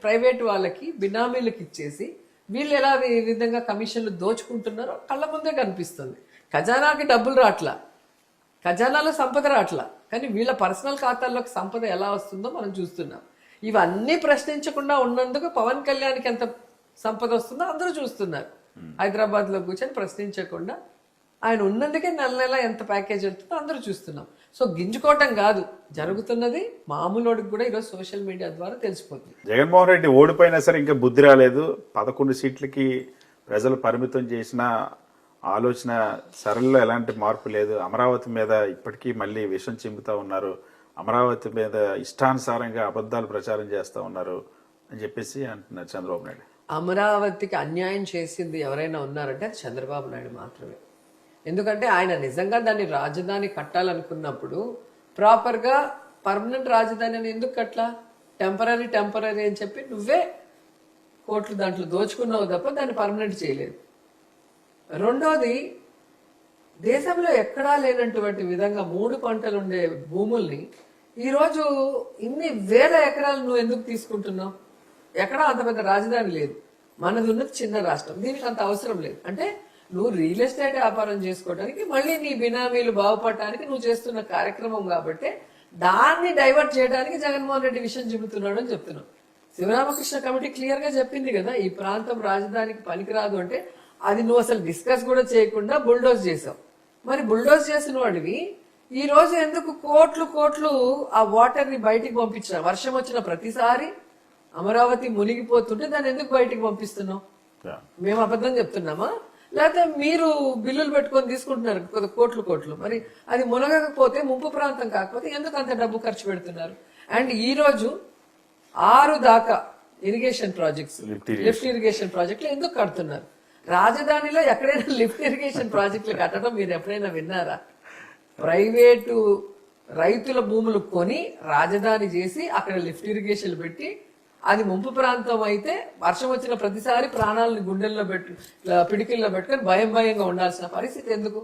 ప్రైవేట్ వాళ్ళకి, బినామీలకు ఇచ్చేసి వీళ్ళు ఎలా ఈ విధంగా కమిషన్లు దోచుకుంటున్నారో కళ్ళ ముందే కనిపిస్తుంది. ఖజానాకి డబ్బులు రాట్లా, ఖజానాలో సంపద రాట్లా, కానీ వీళ్ళ పర్సనల్ ఖాతాల్లోకి సంపద ఎలా వస్తుందో మనం చూస్తున్నాం. ఇవన్నీ ప్రశ్నించకుండా ఉన్నందుకు పవన్ కళ్యాణ్కి ఎంత సంపద వస్తుందో అందరూ చూస్తున్నారు. హైదరాబాద్లో కూర్చొని ప్రశ్నించకుండా ఆయన ఉన్నందుకే నెల ఎంత ప్యాకేజ్ వెళ్తుందో అందరూ చూస్తున్నాం. సో గింజుకోవటం కాదు, జరుగుతున్నది మామూలుడికి కూడా ఈరోజు సోషల్ మీడియా ద్వారా తెలిసిపోతుంది. జగన్మోహన్ రెడ్డి ఓడిపోయినా సరే ఇంకా బుద్ధి రాలేదు. 11 సీట్లకి ప్రజలు పరిమితం చేసిన ఆలోచన సరళిలో ఎలాంటి మార్పు లేదు. అమరావతి మీద ఇప్పటికీ మళ్ళీ విషం చిమ్ముతా ఉన్నారు, అమరావతి మీద ఇష్టానుసారంగా అబద్ధాలు ప్రచారం చేస్తూ ఉన్నారు అని చెప్పేసి అంటున్నారు చంద్రబాబు నాయుడు. అమరావతికి అన్యాయం చేసింది ఎవరైనా ఉన్నారంటే అది చంద్రబాబు నాయుడు మాత్రమే. ఎందుకంటే ఆయన నిజంగా దాన్ని రాజధాని కట్టాలనుకున్నప్పుడు ప్రాపర్గా పర్మనెంట్ రాజధాని అని ఎందుకు కట్లా? టెంపరీ అని చెప్పి నువ్వే కోట్లు దాంట్లో దోచుకున్నావు తప్ప దాన్ని పర్మనెంట్ చేయలేదు. రెండోది, దేశంలో ఎక్కడా లేనటువంటి విధంగా 3 పంటలు ఉండే భూముల్ని ఈరోజు ఇన్ని వేల ఎకరాలు నువ్వు ఎందుకు తీసుకుంటున్నావు? ఎక్కడా అంత పెద్ద రాజధాని లేదు, మనది ఉన్నది చిన్న రాష్ట్రం, దీనికి అంత అవసరం లేదు. అంటే నువ్వు రియల్ ఎస్టేట్ వ్యాపారం చేసుకోవడానికి, మళ్ళీ నీ బినామీలు బాగుపడటానికి నువ్వు చేస్తున్న కార్యక్రమం కాబట్టి దాన్ని డైవర్ట్ చేయడానికి జగన్మోహన్ రెడ్డి విషయం చెబుతున్నాడు అని చెప్తున్నావు. శివరామకృష్ణ కమిటీ క్లియర్ గా చెప్పింది కదా, ఈ ప్రాంతం రాజధానికి పనికిరాదు అంటే అది నువ్వు అసలు డిస్కస్ కూడా చేయకుండా బుల్డోజ్ చేసావు. మరి బుల్డోజ్ చేసిన వాడివి ఈ రోజు ఎందుకు కోట్లు కోట్లు ఆ వాటర్ ని బయటికి పంపించిన? వర్షం వచ్చిన ప్రతిసారి అమరావతి మునిగిపోతుంటే దాన్ని ఎందుకు బయటికి పంపిస్తున్నావు? మేము అబద్ధం చెప్తున్నామా? లేకపోతే మీరు బిల్లులు పెట్టుకొని తీసుకుంటున్నారు కోట్లు? మరి అది మునగకపోతే, ముంపు ప్రాంతం కాకపోతే ఎందుకు అంత డబ్బు ఖర్చు పెడుతున్నారు? అండ్ ఈ రోజు 6 దాకా ఇరిగేషన్ ప్రాజెక్ట్స్, లిఫ్ట్ ఇరిగేషన్ ప్రాజెక్టులు ఎందుకు కడుతున్నారు? రాజధానిలో ఎక్కడైనా లిఫ్ట్ ఇరిగేషన్ ప్రాజెక్టులు కట్టడం మీరు ఎప్పుడైనా విన్నారా? ప్రైవేటు రైతుల భూములు కొని రాజధాని చేసి అక్కడ లిఫ్ట్ ఇరిగేషన్ పెట్టి, అది ముంపు ప్రాంతం అయితే వర్షం వచ్చిన ప్రతిసారి ప్రాణాలను గుండెల్లో పిడికిల్లో పెట్టుకొని భయంగా ఉండాల్సిన పరిస్థితి ఎందుకు?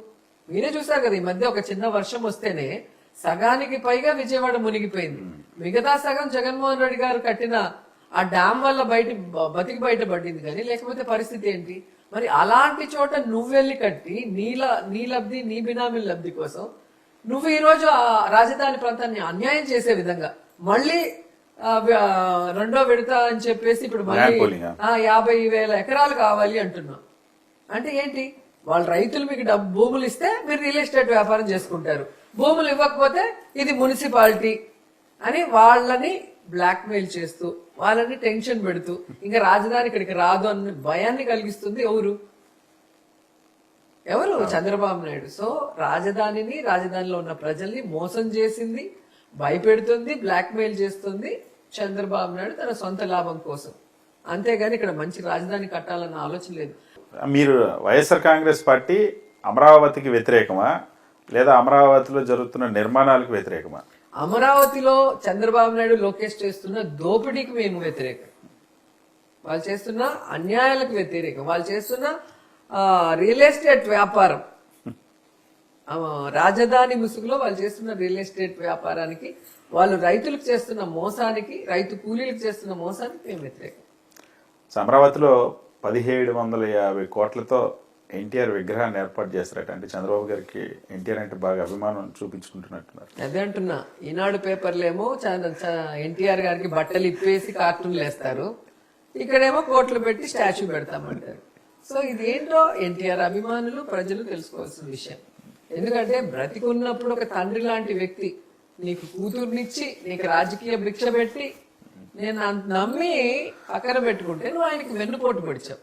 మీరే చూసారు కదా, ఈ మధ్య ఒక చిన్న వర్షం వస్తేనే సగానికి పైగా విజయవాడ మునిగిపోయింది. మిగతా సగం జగన్మోహన్ రెడ్డి గారు కట్టిన ఆ డ్యామ్ వల్ల బయటపడింది, కానీ లేకపోతే పరిస్థితి ఏంటి? మరి అలాంటి చోట నువ్వెళ్ళి కట్టి నీ లబ్ధి, నీ బినామీల లబ్ధి కోసం నువ్వు ఈ రోజు ఆ రాజధాని ప్రాంతాన్ని అన్యాయం చేసే విధంగా మళ్ళీ రెండో విడత అని చెప్పేసి ఇప్పుడు మళ్ళీ 50,000 ఎకరాలు కావాలి అంటున్నాం. అంటే ఏంటి? వాళ్ళ రైతులు మీకు భూములు ఇస్తే మీరు రియల్ ఎస్టేట్ వ్యాపారం చేసుకుంటారు, భూములు ఇవ్వకపోతే ఇది మున్సిపాలిటీ అని వాళ్ళని బ్లాక్ మెయిల్ చేస్తూ, వాళ్ళని టెన్షన్ పెడుతూ, ఇంకా రాజధాని ఇక్కడికి రాదు అన్న భయాన్ని కలిగిస్తుంది ఎవరు? చంద్రబాబు నాయుడు. సో రాజధానిలో ఉన్న ప్రజల్ని మోసం చేసింది, భయపెడుతుంది, బ్లాక్ మెయిల్ చేస్తుంది చంద్రబాబు నాయుడు తన సొంత లాభం కోసం. అంతేగాని ఇక్కడ మంచి రాజధాని కట్టాలన్న ఆలోచన లేదు. మీరు వైఎస్ఆర్ కాంగ్రెస్ పార్టీ అమరావతికి వ్యతిరేకమా, లేదా అమరావతిలో జరుగుతున్న నిర్మాణాలకు వ్యతిరేకమా? అమరావతిలో చంద్రబాబు నాయుడు, లోకేష్ చేస్తున్న దోపిడీకి మేము వ్యతిరేకం, వాళ్ళు చేస్తున్న అన్యాయాలకు వ్యతిరేకం, వాళ్ళు చేస్తున్న రియల్ ఎస్టేట్ వ్యాపారం, రాజధాని ముసుగులో వాళ్ళు చేస్తున్న రియల్ ఎస్టేట్ వ్యాపారానికి, వాళ్ళు రైతులకు చేస్తున్న మోసానికి, రైతు కూలీలకు చేస్తున్న మోసానికి మేము వ్యతిరేకం. అమరావతిలో 1750 కోట్లతో ఎన్టీఆర్ విగ్రహాన్ని ఏర్పాటు చేస్తారట. అంటే చంద్రబాబు గారికి ఎన్టీఆర్ అంటే బాగా అభిమానం చూపించుకుంటున్నట్టున్నారు. అదే అంటున్నా, ఈనాడు పేపర్లేమో ఎన్టీఆర్ గారికి బట్టలు ఇప్పేసి కార్టూన్లు వేస్తారు, ఇక్కడేమో కోట్లు పెట్టి స్టాచ్యూ పెడతామంటారు. సో ఇదేంటో ఎన్టీఆర్ అభిమానులు, ప్రజలు తెలుసుకోవాల్సిన విషయం. ఎందుకంటే బ్రతికున్నప్పుడు ఒక తండ్రి లాంటి వ్యక్తి నీకు కూతుర్నిచ్చి, నీకు రాజకీయ భిక్ష పెట్టి, నేను నమ్మి పక్కన పెట్టుకుంటే నువ్వు ఆయనకి వెన్నుపోటు పొడిచావు,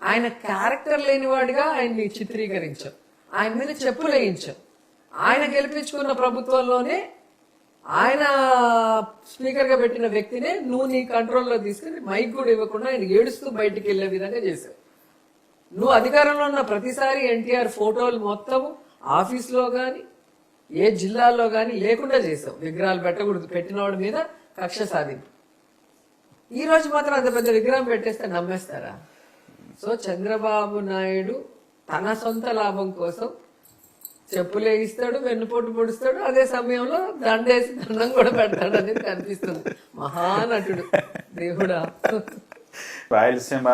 ఆయన క్యారెక్టర్ లేనివాడిగా ఆయన్ని చిత్రీకరించావు, ఆయన మీద చెప్పులు వేయించావు. ఆయన గెలిపించుకున్న ప్రభుత్వంలోనే ఆయన స్పీకర్ గా పెట్టిన వ్యక్తినే నువ్వు నీ కంట్రోల్లో తీసుకుని మైక్ కూడా ఇవ్వకుండా ఆయన ఏడుస్తూ బయటికి వెళ్లే విధంగా చేశావు. నువ్వు అధికారంలో ఉన్న ప్రతిసారి ఎన్టీఆర్ ఫోటోలు మొత్తం ఆఫీస్లో గాని ఏ జిల్లాల్లో గాని లేకుండా చేసావు. విగ్రహాలు పెట్టకూడదు, పెట్టినవాడి మీద కక్ష సాధింపు. ఈ రోజు మాత్రం అంత పెద్ద విగ్రహం పెట్టేస్తే నమ్మేస్తారా? సో చంద్రబాబు నాయుడు తన సొంత లాభం కోసం చెప్పులేగిస్తాడు, వెన్నుపోటు పొడుస్తాడు, అదే సమయంలో దండేసి దండం కూడా పెడతాడు అనేది కనిపిస్తుంది. మహానటుడు దేవుడా. రాయలసీమ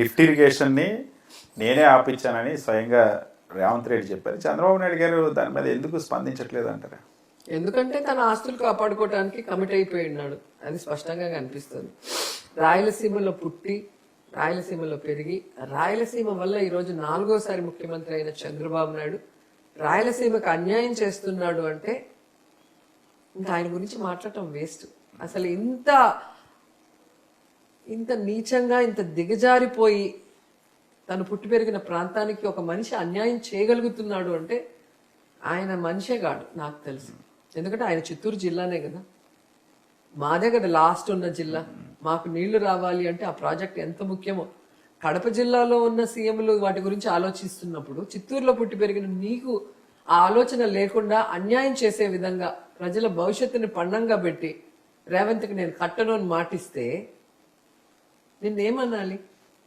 లిఫ్ట్ ఇరిగేషన్ ని నేనే ఆపించానని స్వయంగా రేవంత్ రెడ్డి చెప్పారు. చంద్రబాబు నాయుడు గారు దాని మీద ఎందుకు స్పందించట్లేదు అంటారా? ఎందుకంటే తన ఆస్తులు కాపాడుకోవడానికి కమిట్ అయిపోయి ఉన్నాడు, అది స్పష్టంగా కనిపిస్తుంది. రాయలసీమలో పుట్టి, రాయలసీమలో పెరిగి, రాయలసీమ వల్ల ఈరోజు 4వ ముఖ్యమంత్రి అయిన చంద్రబాబు నాయుడు రాయలసీమకు అన్యాయం చేస్తున్నాడు అంటే ఇంకా ఆయన గురించి మాట్లాడటం వేస్ట్. అసలు ఇంత నీచంగా, ఇంత దిగజారిపోయి తను పుట్టి పెరిగిన ప్రాంతానికి ఒక మనిషి అన్యాయం చేయగలుగుతున్నాడు అంటే ఆయన మనిషే కాడు నాకు తెలుసు. ఎందుకంటే ఆయన చిత్తూరు జిల్లానే కదా, మాదే కదా లాస్ట్ ఉన్న జిల్లా. మాకు నీళ్లు రావాలి అంటే ఆ ప్రాజెక్ట్ ఎంత ముఖ్యమో. కడప జిల్లాలో ఉన్న సీఎంలు వాటి గురించి ఆలోచిస్తున్నప్పుడు చిత్తూరులో పుట్టి పెరిగిన నీకు ఆ ఆలోచన లేకుండా అన్యాయం చేసే విధంగా ప్రజల భవిష్యత్తుని పణంగా పెట్టి రేవంత్కి నేను కట్టను అని మాటిస్తే నిన్నేమనాలి?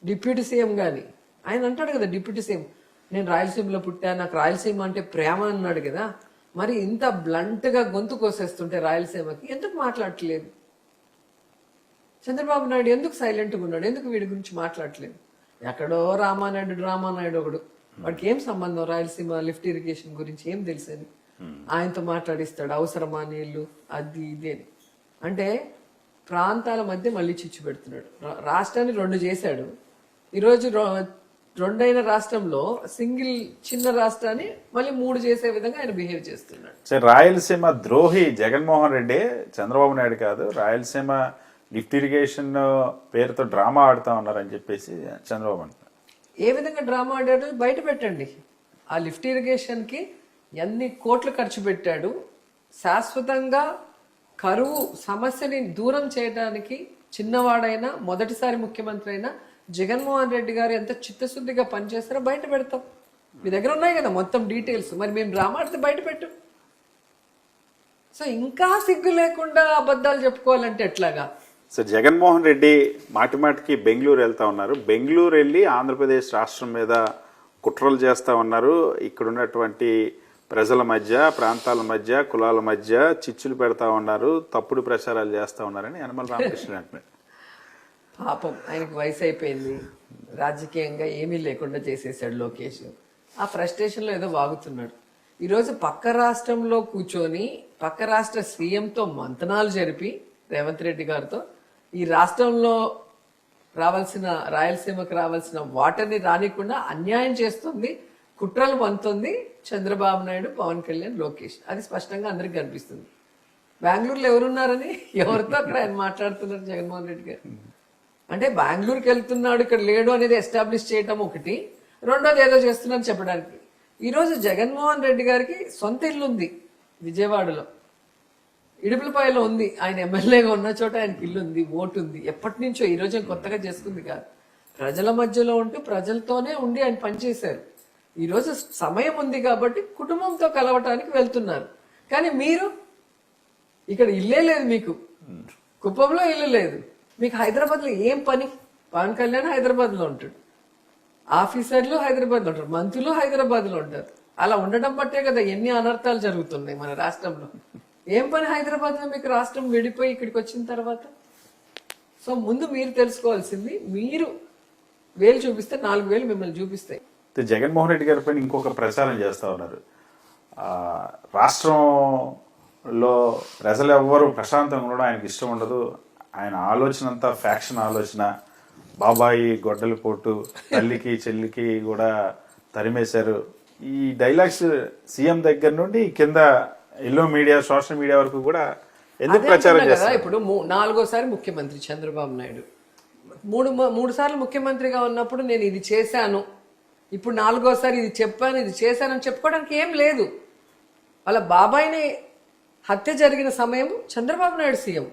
డిప్యూటీ సీఎం గాని ఆయన అంటాడు కదా, డిప్యూటీ సీఎం నేను రాయలసీమలో పుట్టా, నాకు రాయలసీమ అంటే ప్రేమ అన్నాడు కదా. మరి ఇంత బ్లంట్ గా గొంతు కోసేస్తుంటే రాయలసీమకి ఎందుకు మాట్లాడట్లేదు? చంద్రబాబు నాయుడు ఎందుకు సైలెంట్గా ఉన్నాడు? ఎందుకు వీడి గురించి మాట్లాడట్లేదు? ఎక్కడో రామానాయుడు ఒకడు, వాడికి ఏం సంబంధం రాయలసీమ లిఫ్ట్ ఇరిగేషన్ గురించి ఏం తెలుసని ఆయనతో మాట్లాడిస్తాడు, అవసరమా నీళ్ళు అది ఇది అని. అంటే ప్రాంతాల మధ్య మళ్ళీ చిచ్చు పెడుతున్నాడు. రాష్ట్రాన్ని 2 చేశాడు. ఈరోజు రెండైన రాష్ట్రంలో సింగిల్ చిన్న రాష్ట్రాన్ని మళ్ళీ 3 చేసే విధంగా ఆయన బిహేవ్ చేస్తున్నాడు. సరే, రాయలసీమ ద్రోహి జగన్మోహన్ రెడ్డి, చంద్రబాబు నాయుడు కాదు. రాయలసీమ లిఫ్ట్ ఇరిగేషన్ పేరుతో డ్రామా ఆడుతా ఉన్నారని చెప్పేసి చంద్రబాబు అంటారు. ఏ విధంగా డ్రామా ఆడాడు బయట పెట్టండి. ఆ లిఫ్ట్ ఇరిగేషన్ కి ఎన్ని కోట్లు ఖర్చు పెట్టాడు? శాశ్వతంగా కరువు సమస్యని దూరం చేయడానికి చిన్నవాడైనా మొదటిసారి ముఖ్యమంత్రి అయినా జగన్మోహన్ రెడ్డి గారు ఎంత చిత్తశుద్ధిగా పనిచేస్తారో బయట పెడతాం. మీ దగ్గర ఉన్నాయి కదా మొత్తం డీటెయిల్స్. మరి మేము డ్రామా ఆడితే బయట పెట్టు. సో ఇంకా సిగ్గు లేకుండా అబద్ధాలు చెప్పుకోవాలంటే ఎట్లాగా? సో జగన్మోహన్ రెడ్డి మాటిమాటికి బెంగళూరు వెళ్తా ఉన్నారు. బెంగళూరు వెళ్ళి ఆంధ్రప్రదేశ్ రాష్ట్రం మీద కుట్రలు చేస్తూ ఉన్నారు. ఇక్కడ ఉన్నటువంటి ప్రజల మధ్య, ప్రాంతాల మధ్య, కులాల మధ్య చిచ్చులు పెడతా ఉన్నారు, తప్పుడు ప్రచారాలు చేస్తూ ఉన్నారని యనమల రామకృష్ణ అంటున్నారు. పాపం ఆయనకు వయసు అయిపోయింది, రాజకీయంగా ఏమీ లేకుండా చేసేసాడు లోకేష్. ఆ ఫ్రస్ట్రేషన్లో ఏదో వాగుతున్నాడు. ఈరోజు పక్క రాష్ట్రంలో కూర్చొని పక్క రాష్ట్ర సీఎంతో మంతనాలు జరిపి రేవంత్ రెడ్డి గారితో ఈ రాష్ట్రంలో రావాల్సిన, రాయలసీమకు రావాల్సిన వాటర్ని రానికుండా అన్యాయం చేస్తుంది, కుట్రలు పంతుంది చంద్రబాబు నాయుడు, పవన్ కళ్యాణ్, లోకేష్. అది స్పష్టంగా అందరికి కనిపిస్తుంది. బెంగళూరులో ఎవరున్నారని ఎవరితో అక్కడ ఆయన మాట్లాడుతున్నారు జగన్మోహన్ రెడ్డి గారు. అంటే బెంగళూరుకి వెళ్తున్నాడు, ఇక్కడ లేడు అనేది ఎస్టాబ్లిష్ చేయటం ఒకటి, రెండోది ఏదో చేస్తున్నారని చెప్పడానికి. ఈరోజు జగన్మోహన్ రెడ్డి గారికి సొంత ఇల్లు ఉంది విజయవాడలో, ఇడుపులపాయలో ఉంది. ఆయన ఎమ్మెల్యేగా ఉన్న చోట ఆయనకి ఇల్లు ఉంది, ఓటు ఉంది. ఎప్పటి నుంచో, ఈ రోజు కొత్తగా చేసుకుంది కాదు. ప్రజల మధ్యలో ఉంటూ ప్రజలతోనే ఉండి ఆయన పనిచేశారు. ఈరోజు సమయం ఉంది కాబట్టి కుటుంబంతో కలవటానికి వెళ్తున్నారు. కానీ మీరు ఇక్కడ ఇల్లే లేదు, మీకు కుప్పంలో ఇల్లు లేదు, మీకు హైదరాబాద్లో ఏం పని? పవన్ కళ్యాణ్ హైదరాబాద్లో ఉంటాడు, ఆఫీసర్లు హైదరాబాద్లో ఉంటారు, మంత్రులు హైదరాబాద్లో ఉంటారు. అలా ఉండడం బట్టే కదా ఎన్ని అనర్థాలు జరుగుతున్నాయి మన రాష్ట్రంలో. ఏం పని హైదరాబాద్లో మీకు రాష్ట్రం విడిపోయి ఇక్కడికి వచ్చిన తర్వాత? సో ముందు మీరు తెలుసుకోవాల్సింది, మీరు వేలు చూపిస్తే 4 వేలు మిమ్మల్ని చూపిస్తాయి. జగన్మోహన్ రెడ్డి గారి పైన ఇంకొక ప్రచారం చేస్తూ ఉన్నారు. రాష్ట్రంలో ప్రజలు ఎవ్వరూ ప్రశాంతంగా ఉండడం ఆయనకి ఇష్టం ఉండదు. ఆయన ఆలోచన అంతా ఫ్యాక్షన్ ఆలోచన. బాబాయి గొడ్డలి పోటు, తల్లికి చెల్లికి కూడా తరిమేశారు. ఈ డైలాగ్స్ సీఎం దగ్గర నుండి కింద ఎల్లో మీడియా, సోషల్ మీడియా వరకు కూడా ఎందుకు ప్రచారం చేస్తారు? ఇప్పుడు 4వ ముఖ్యమంత్రి చంద్రబాబు నాయుడు, మూడు సార్లు ముఖ్యమంత్రిగా ఉన్నప్పుడు నేను ఇది చేశాను, ఇప్పుడు 4వసారి ఇది చెప్పాను, ఇది చేశానని చెప్పుకోవడానికి ఏం లేదు. వాళ్ళ బాబాయిని హత్య జరిగిన సమయం చంద్రబాబు నాయుడు సీఎం.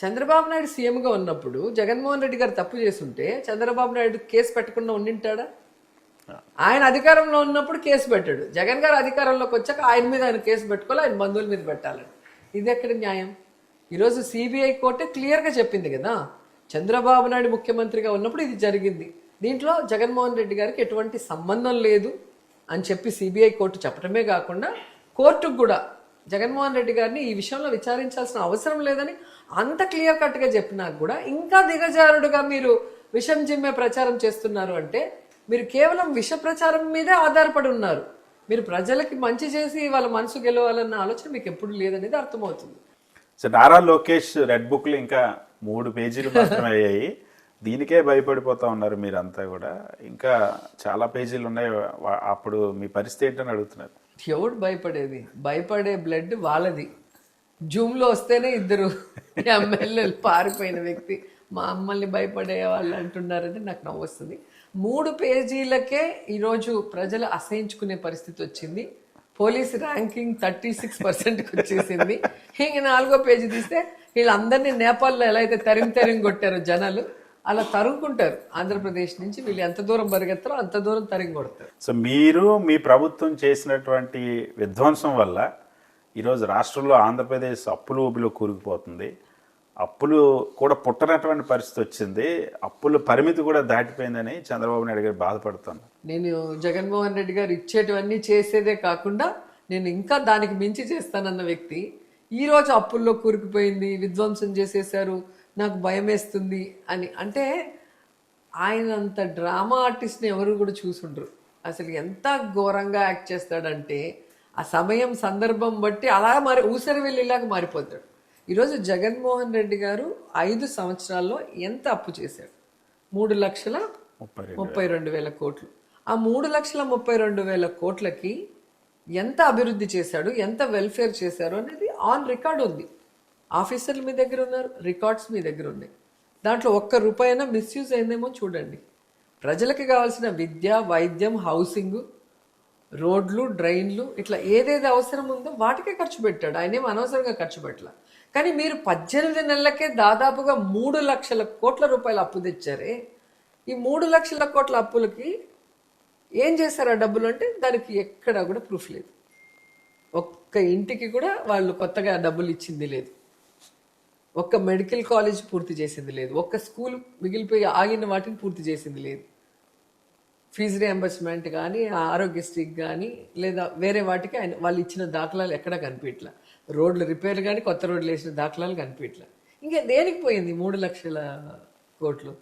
చంద్రబాబు నాయుడు సీఎంగా ఉన్నప్పుడు జగన్మోహన్ రెడ్డి గారు తప్పు చేస్తుంటే చంద్రబాబు నాయుడు కేసు పెట్టకుండా ఉండింటాడా? ఆయన అధికారంలో ఉన్నప్పుడు కేసు పెట్టాడు. జగన్ గారు అధికారంలోకి వచ్చాక ఆయన మీద ఆయన కేసు పెట్టుకోవాలి, ఆయన బంధువుల మీద పెట్టాలని. ఇది ఎక్కడ న్యాయం? ఈరోజు సిబిఐ కోర్టే క్లియర్గా చెప్పింది కదా, చంద్రబాబు నాయుడు ముఖ్యమంత్రిగా ఉన్నప్పుడు ఇది జరిగింది, దీంట్లో జగన్మోహన్ రెడ్డి గారికి ఎటువంటి సంబంధం లేదు అని చెప్పి సిబిఐ కోర్టు చెప్పడమే కాకుండా కోర్టుకు కూడా జగన్మోహన్ రెడ్డి గారిని ఈ విషయంలో విచారించాల్సిన అవసరం లేదని అంత క్లియర్ కట్గా చెప్పినా కూడా ఇంకా దిగజారుడుగా మీరు విషం జిమ్మే ప్రచారం చేస్తున్నారు. అంటే మీరు కేవలం విష ప్రచారం మీదే ఆధారపడి ఉన్నారు. మీరు ప్రజలకి మంచి చేసి వాళ్ళ మనసు గెలవాలన్న ఆలోచన మీకు ఎప్పుడు లేదనేది అర్థమవుతుంది. సో నారా లోకేష్ రెడ్ బుక్లు ఇంకా 3 పేజీలు మాత్రమే అయ్యాయి. దీనికే భయపడిపోతా ఉన్నారు మీరంతా కూడా. ఇంకా చాలా పేజీలు ఉన్నాయి, అప్పుడు మీ పరిస్థితి ఏంటని అడుగుతున్నారు. ఎవడు భయపడేది? భయపడే బ్లడ్ వాళ్ళది. జూమ్లో వస్తేనే 2 ఎమ్మెల్యేలు పారిపోయిన వ్యక్తి మా అమ్మల్ని భయపడే వాళ్ళు అంటున్నారంటే నాకు నవ్వు వస్తుంది. 3 పేజీలకే ఈరోజు ప్రజలు అసహించుకునే పరిస్థితి వచ్చింది. పోలీస్ ర్యాంకింగ్ 36%కి వచ్చేసింది. ఇంక 4వ పేజీ తీస్తే వీళ్ళందరినీ నేపాల్లో ఎలా అయితే తరిమి కొట్టారో జనాలు, అలా తరుముకుంటారు. ఆంధ్రప్రదేశ్ నుంచి వీళ్ళు ఎంత దూరం పరిగెత్తారో అంత దూరం తరిమి కొడతారు. సో మీరు, మీ ప్రభుత్వం చేసినటువంటి విధ్వంసం వల్ల ఈరోజు రాష్ట్రంలో ఆంధ్రప్రదేశ్ అప్పులు ఊబిలో కూరుకుపోతుంది. అప్పులు కూడా పుట్టనటువంటి పరిస్థితి వచ్చింది, అప్పుల పరిమితి కూడా దాటిపోయిందని చంద్రబాబు నాయుడు గారు బాధపడుతున్నారు. నేను జగన్మోహన్ రెడ్డి గారు ఇచ్చేటివన్నీ చేసేదే కాకుండా నేను ఇంకా దానికి మించి చేస్తానన్న వ్యక్తి ఈరోజు అప్పుల్లో కూరుకుపోయింది, విధ్వంసం చేసేశారు, నాకు భయం వేస్తుంది అని అంటే ఆయన అంత డ్రామా ఆర్టిస్ట్ని ఎవరు కూడా చూసుండ్రు. అసలు ఎంత ఘోరంగా యాక్ట్ చేస్తాడంటే ఆ సమయం సందర్భం బట్టి అలా ఊసరి వెళ్ళేలాగా మారిపోతాడు. ఈరోజు జగన్మోహన్ రెడ్డి గారు 5 సంవత్సరాల్లో ఎంత అప్పు చేశాడు? 3,32,000 కోట్లు. ఆ 3,32,000 కోట్లకి ఎంత అభివృద్ధి చేశాడు, ఎంత వెల్ఫేర్ చేశారు అనేది ఆన్ రికార్డ్ ఉంది. ఆఫీసర్లు మీ దగ్గర ఉన్నారు, రికార్డ్స్ మీ దగ్గర ఉన్నాయి. దాంట్లో ఒక్క రూపాయైనా మిస్యూజ్ అయిందేమో చూడండి. ప్రజలకి కావాల్సిన విద్య, వైద్యం, హౌసింగ్, రోడ్లు, డ్రైన్లు, ఇట్లా ఏదేది అవసరం ఉందో వాటికే ఖర్చు పెట్టాడు. ఆయనేం అనవసరంగా ఖర్చు పెట్టాల. కానీ మీరు 18 నెలలకే దాదాపుగా 3 లక్షల కోట్ల రూపాయల అప్పు తెచ్చారే. ఈ 3 లక్షల కోట్ల అప్పులకి ఏం చేశారు ఆ డబ్బులు అంటే దానికి ఎక్కడా కూడా ప్రూఫ్ లేదు. ఒక్క ఇంటికి కూడా వాళ్ళు కొత్తగా డబ్బులు ఇచ్చింది లేదు, ఒక్క మెడికల్ కాలేజ్ పూర్తి చేసింది లేదు, ఒక్క స్కూల్ మిగిలిపోయి ఆగిన వాటిని పూర్తి చేసింది లేదు. ఫీజు రియంబర్స్మెంట్ కానీ, ఆరోగ్యశ్రీకి కానీ, లేదా వేరే వాటికి ఆయన వాళ్ళు ఇచ్చిన దాఖలాలు ఎక్కడా కనిపించట్లా. రోడ్లు రిపేర్ కానీ, కొత్త రోడ్లు వేసిన దాఖలాలు కనిపించట్లా. ఇంకా దేనికి పోయింది 3 లక్షల కోట్లు?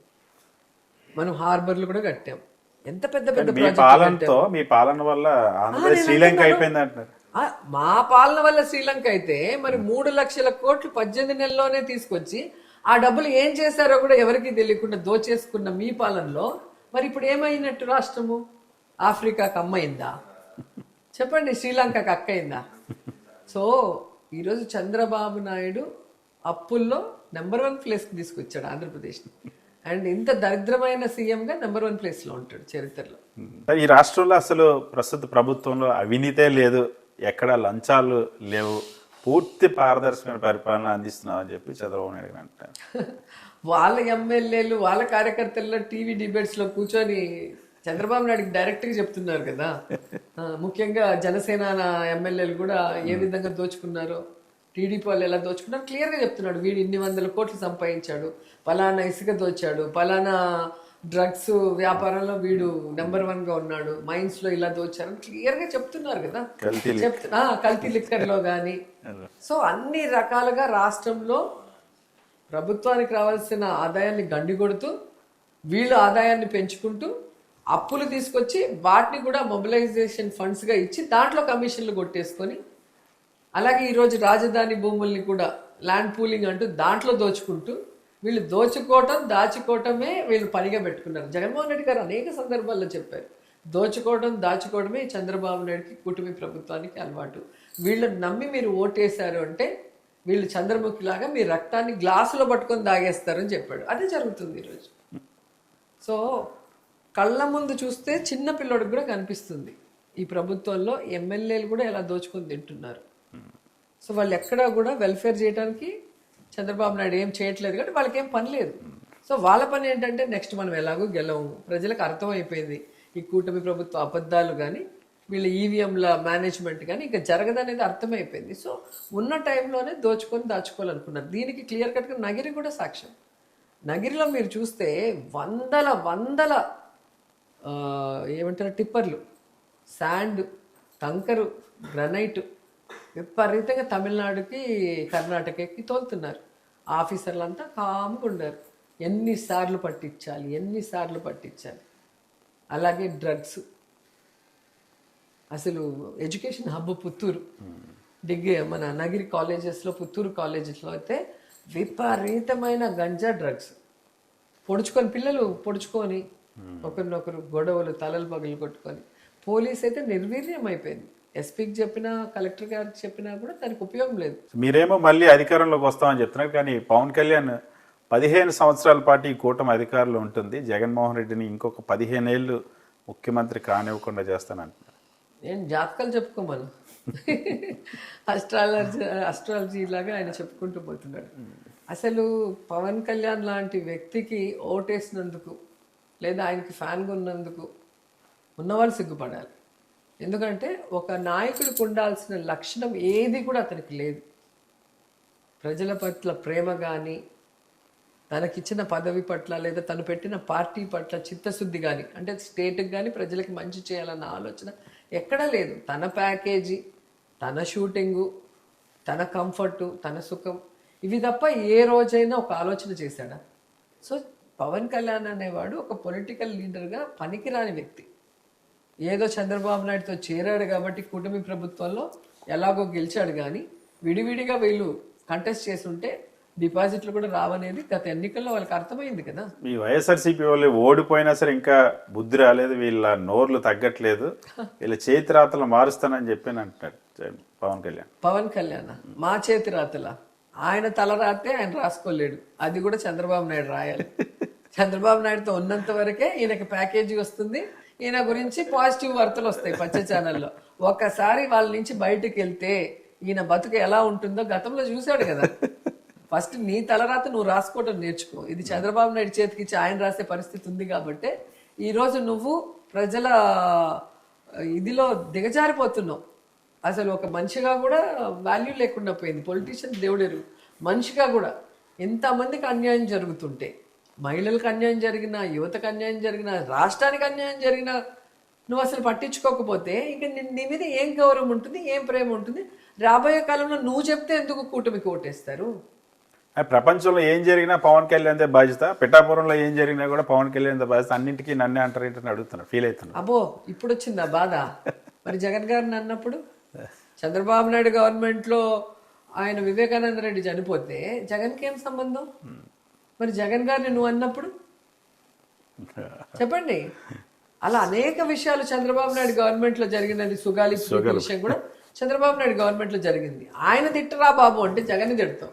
మనం హార్బర్లు కూడా కట్టాం. ఎంత పెద్ద పెద్ద పాలనతో, మీ పాలన వల్ల ఆంధ్రప్రదేశ్ శ్రీలంక అయిపోయింది అంటారు. మా పాలన వల్ల శ్రీలంక అయితే మరి 3 లక్షల కోట్లు 18 నెలల్లోనే తీసుకొచ్చి ఆ డబ్బులు ఏం చేశారో కూడా ఎవరికి తెలియకుండా దోచేసుకున్న మీ పాలనలో మరి ఇప్పుడు ఏమైనట్టు రాష్ట్రము? ఆఫ్రికాకు అమ్మైందా చెప్పండి, శ్రీలంకకు అక్కయిందా? సో ఈరోజు చంద్రబాబు నాయుడు అప్పుల్లో నెంబర్ 1 ప్లేస్కి తీసుకొచ్చాడు ఆంధ్రప్రదేశ్ని. అండ్ ఇంత దరిద్రమైన సీఎంగా నెంబర్ 1 ప్లేస్లో ఉంటాడు చరిత్రలో. ఈ రాష్ట్రంలో అసలు ప్రస్తుత ప్రభుత్వంలో అవినీతే లేదు, ఎక్కడ లంచాలు లేవు, పూర్తి పారదర్శకమైన పరిపాలన అందిస్తున్నామని చెప్పి చంద్రబాబు నాయుడు అంటారు. వాళ్ళ ఎమ్మెల్యేలు, వాళ్ళ కార్యకర్తల్లో టీవీ డిబేట్స్లో కూర్చొని చంద్రబాబు నాయుడుకి డైరెక్ట్గా చెప్తున్నారు కదా. ముఖ్యంగా జనసేన ఎమ్మెల్యేలు కూడా ఏ విధంగా దోచుకున్నారో, టీడీపీ వాళ్ళు ఎలా దోచుకున్నారు క్లియర్గా చెప్తున్నాడు. వీడు ఇన్ని వందల కోట్లు సంపాదించాడు, పలానా ఇసుక దోచాడు, పలానా డ్రగ్స్ వ్యాపారంలో వీడు నెంబర్ 1గా ఉన్నాడు, మైన్స్ లో ఇలా దోచారని క్లియర్గా చెప్తున్నారు కదా. కల్తీ లిక్కర్లో కానీ. సో అన్ని రకాలుగా రాష్ట్రంలో ప్రభుత్వానికి రావాల్సిన ఆదాయాన్ని గండి కొడుతూ, వీళ్ళు ఆదాయాన్ని పెంచుకుంటూ, అప్పులు తీసుకొచ్చి వాటిని కూడా మొబిలైజేషన్ ఫండ్స్గా ఇచ్చి దాంట్లో కమిషన్లు కొట్టేసుకొని, అలాగే ఈరోజు రాజధాని భూముల్ని కూడా ల్యాండ్ పూలింగ్ అంటూ దాంట్లో దోచుకుంటూ, వీళ్ళు దోచుకోవటం దాచుకోవటమే వీళ్ళు పనిగా పెట్టుకున్నారు. జగన్మోహన్ రెడ్డి గారు అనేక సందర్భాల్లో చెప్పారు, దోచుకోవడం దాచుకోవడమే చంద్రబాబు నాయుడుకి, కూటమి ప్రభుత్వానికి అలవాటు. వీళ్ళని నమ్మి మీరు ఓటేశారు అంటే వీళ్ళు చంద్రముఖిలాగా మీ రక్తాన్ని గ్లాసులో పట్టుకొని తాగేస్తారని చెప్పాడు. అదే జరుగుతుంది ఈరోజు. సో కళ్ళ ముందు చూస్తే చిన్న పిల్లోడికి కూడా కనిపిస్తుంది ఈ ప్రభుత్వంలో ఎమ్మెల్యేలు కూడా ఎలా దోచుకొని తింటున్నారు. సో వాళ్ళు ఎక్కడా కూడా వెల్ఫేర్ చేయడానికి చంద్రబాబు నాయుడు ఏం చేయట్లేదు కాబట్టి వాళ్ళకి ఏం పని లేదు. సో వాళ్ళ పని ఏంటంటే నెక్స్ట్ మనం ఎలాగో గెలవము, ప్రజలకు అర్థమైపోయింది ఈ కూటమి ప్రభుత్వ అబద్ధాలు కానీ వీళ్ళ ఈవీఎంల మేనేజ్మెంట్ కానీ ఇంకా జరగదనేది అర్థమైపోయింది. సో ఉన్న టైంలోనే దోచుకొని దాచుకోవాలనుకున్నారు. దీనికి క్లియర్ కట్గా నగిరి కూడా సాక్ష్యం. నగిరిలో మీరు చూస్తే వందల ఏమంటారు టిప్పర్లు, శాండ్, కంకరు, గ్రనైట్ విపరీతంగా తమిళనాడుకి, కర్ణాటకకి తోలుతున్నారు. ఆఫీసర్లంతా కామ్గా ఉండరు. ఎన్నిసార్లు పట్టించాలి. అలాగే డ్రగ్స్, అసలు ఎడ్యుకేషన్ హబ్ పుత్తూరు, మన నగిరి కాలేజెస్లో, పుత్తూరు కాలేజెస్లో అయితే విపరీతమైన గంజా డ్రగ్స్ పిల్లలు పొడుచుకొని ఒకరినొకరు గొడవలు, తలలు పగలు కొట్టుకొని, పోలీస్ అయితే నిర్వీర్యం అయిపోయింది. ఎస్పీకి చెప్పినా, కలెక్టర్ గారికి చెప్పినా కూడా దానికి ఉపయోగం లేదు. మీరేమో మళ్ళీ అధికారంలోకి వస్తామని చెప్తున్నారు, కానీ పవన్ కళ్యాణ్ 15 సంవత్సరాల పాటు ఈ కూటమి అధికారంలో ఉంటుంది, జగన్మోహన్ రెడ్డిని ఇంకొక 15 ఏళ్ళు ముఖ్యమంత్రి కానివ్వకుండా చేస్తానంటున్నారు. నేను జాతకాలు చెప్పుకోమను అస్ట్రాలజీ లాగా ఆయన చెప్పుకుంటూ పోతున్నాడు. అసలు పవన్ కళ్యాణ్ లాంటి వ్యక్తికి ఓటేసినందుకు లేదా ఆయనకి ఫ్యాన్గా ఉన్నందుకు ఉన్నవాళ్ళు సిగ్గుపడాలి. ఎందుకంటే ఒక నాయకుడికి ఉండాల్సిన లక్షణం ఏది కూడా అతనికి లేదు. ప్రజల పట్ల ప్రేమ కానీ, తనకిచ్చిన పదవి పట్ల లేదా తను పెట్టిన పార్టీ పట్ల చిత్తశుద్ధి కానీ, అంటే స్టేట్కి కానీ ప్రజలకి మంచి చేయాలన్న ఆలోచన ఎక్కడా లేదు. తన ప్యాకేజీ, తన షూటింగు, తన కంఫర్టు, తన సుఖం, ఇవి తప్ప ఏ రోజైనా ఒక ఆలోచన చేశాడా? సో పవన్ కళ్యాణ్ అనేవాడు ఒక పొలిటికల్ లీడర్గా పనికిరాని వ్యక్తి. ఏదో చంద్రబాబు నాయుడుతో చేరాడు కాబట్టి కూటమి ప్రభుత్వంలో ఎలాగో గెలిచాడు, కానీ విడివిడిగా వీళ్ళు కంటెస్ట్ చేస్తుంటే డిపాజిట్లు కూడా రావనేది గత ఎన్నికల్లో వాళ్ళకి అర్థమైంది కదా. ఈ వైఎస్ఆర్సీపీ వాళ్ళు ఓడిపోయినా సరే ఇంకా బుద్ధి రాలేదు, వీళ్ళ నోర్లు తగ్గట్లేదు, వీళ్ళ చేతి రాతలు మారుస్తానని చెప్పి అంటున్నాడు పవన్ కళ్యాణ్. మా చేతి రాతల ఆయన తల రాతే ఆయన రాసుకోలేడు, అది కూడా చంద్రబాబు నాయుడు రాయాలి. చంద్రబాబు నాయుడుతో ఉన్నంత వరకే ఈయనకి ప్యాకేజీ వస్తుంది, ఈయన గురించి పాజిటివ్ వార్తలు వస్తాయి పచ్చ ఛానల్లో. ఒక్కసారి వాళ్ళ నుంచి బయటకు వెళ్తే ఈయన బతుకు ఎలా ఉంటుందో గతంలో చూశాడు కదా. ఫస్ట్ నీ తలరాత నువ్వు రాసుకోవటం నేర్చుకో. ఇది చంద్రబాబు నాయుడు చేతికి ఇచ్చి ఆయన రాసే పరిస్థితి ఉంది కాబట్టి ఈరోజు నువ్వు ప్రజల ఇదిలో దిగజారిపోతున్నావు. అసలు ఒక మనిషిగా కూడా వాల్యూ లేకుండా పోయింది. పొలిటీషియన్ దేవుడెరు, మనిషిగా కూడా ఎంతమందికి అన్యాయం జరుగుతుంటే, మహిళలకు అన్యాయం జరిగినా, యువతకు అన్యాయం జరిగినా, రాష్ట్రానికి అన్యాయం జరిగినా నువ్వు అసలు పట్టించుకోకపోతే ఇంకా నీ మీద ఏం గౌరవం ఉంటుంది, ఏం ప్రేమ ఉంటుంది? రాబోయే కాలంలో నువ్వు చెప్తే ఎందుకు కూటమికి ఓటేస్తారు? ప్రపంచంలో ఏం జరిగినా పవన్ కళ్యాణ్ బాధ్యత, పిఠాపురంలో ఏం జరిగినా కూడా పవన్ కళ్యాణ్ బాధ్యత, అన్నింటికీ నన్నే అంటారు ఏంటని అడుగుతున్నా, ఫీల్ అవుతున్నా. అబ్బో ఇప్పుడు వచ్చిందా బాధ? మరి జగన్ గారిని అన్నప్పుడు, చంద్రబాబు నాయుడు గవర్నమెంట్లో ఆయన వివేకానంద రెడ్డి చనిపోతే జగన్కి ఏం సంబంధం? మరి జగన్ గారిని నువ్వు అన్నప్పుడు చెప్పండి. అలా అనేక విషయాలు చంద్రబాబు నాయుడు గవర్నమెంట్లో జరిగినది. సుగాలి విషయం కూడా చంద్రబాబు నాయుడు గవర్నమెంట్లో జరిగింది. ఆయన తిట్టరా బాబు అంటే జగన్ తిడతాం.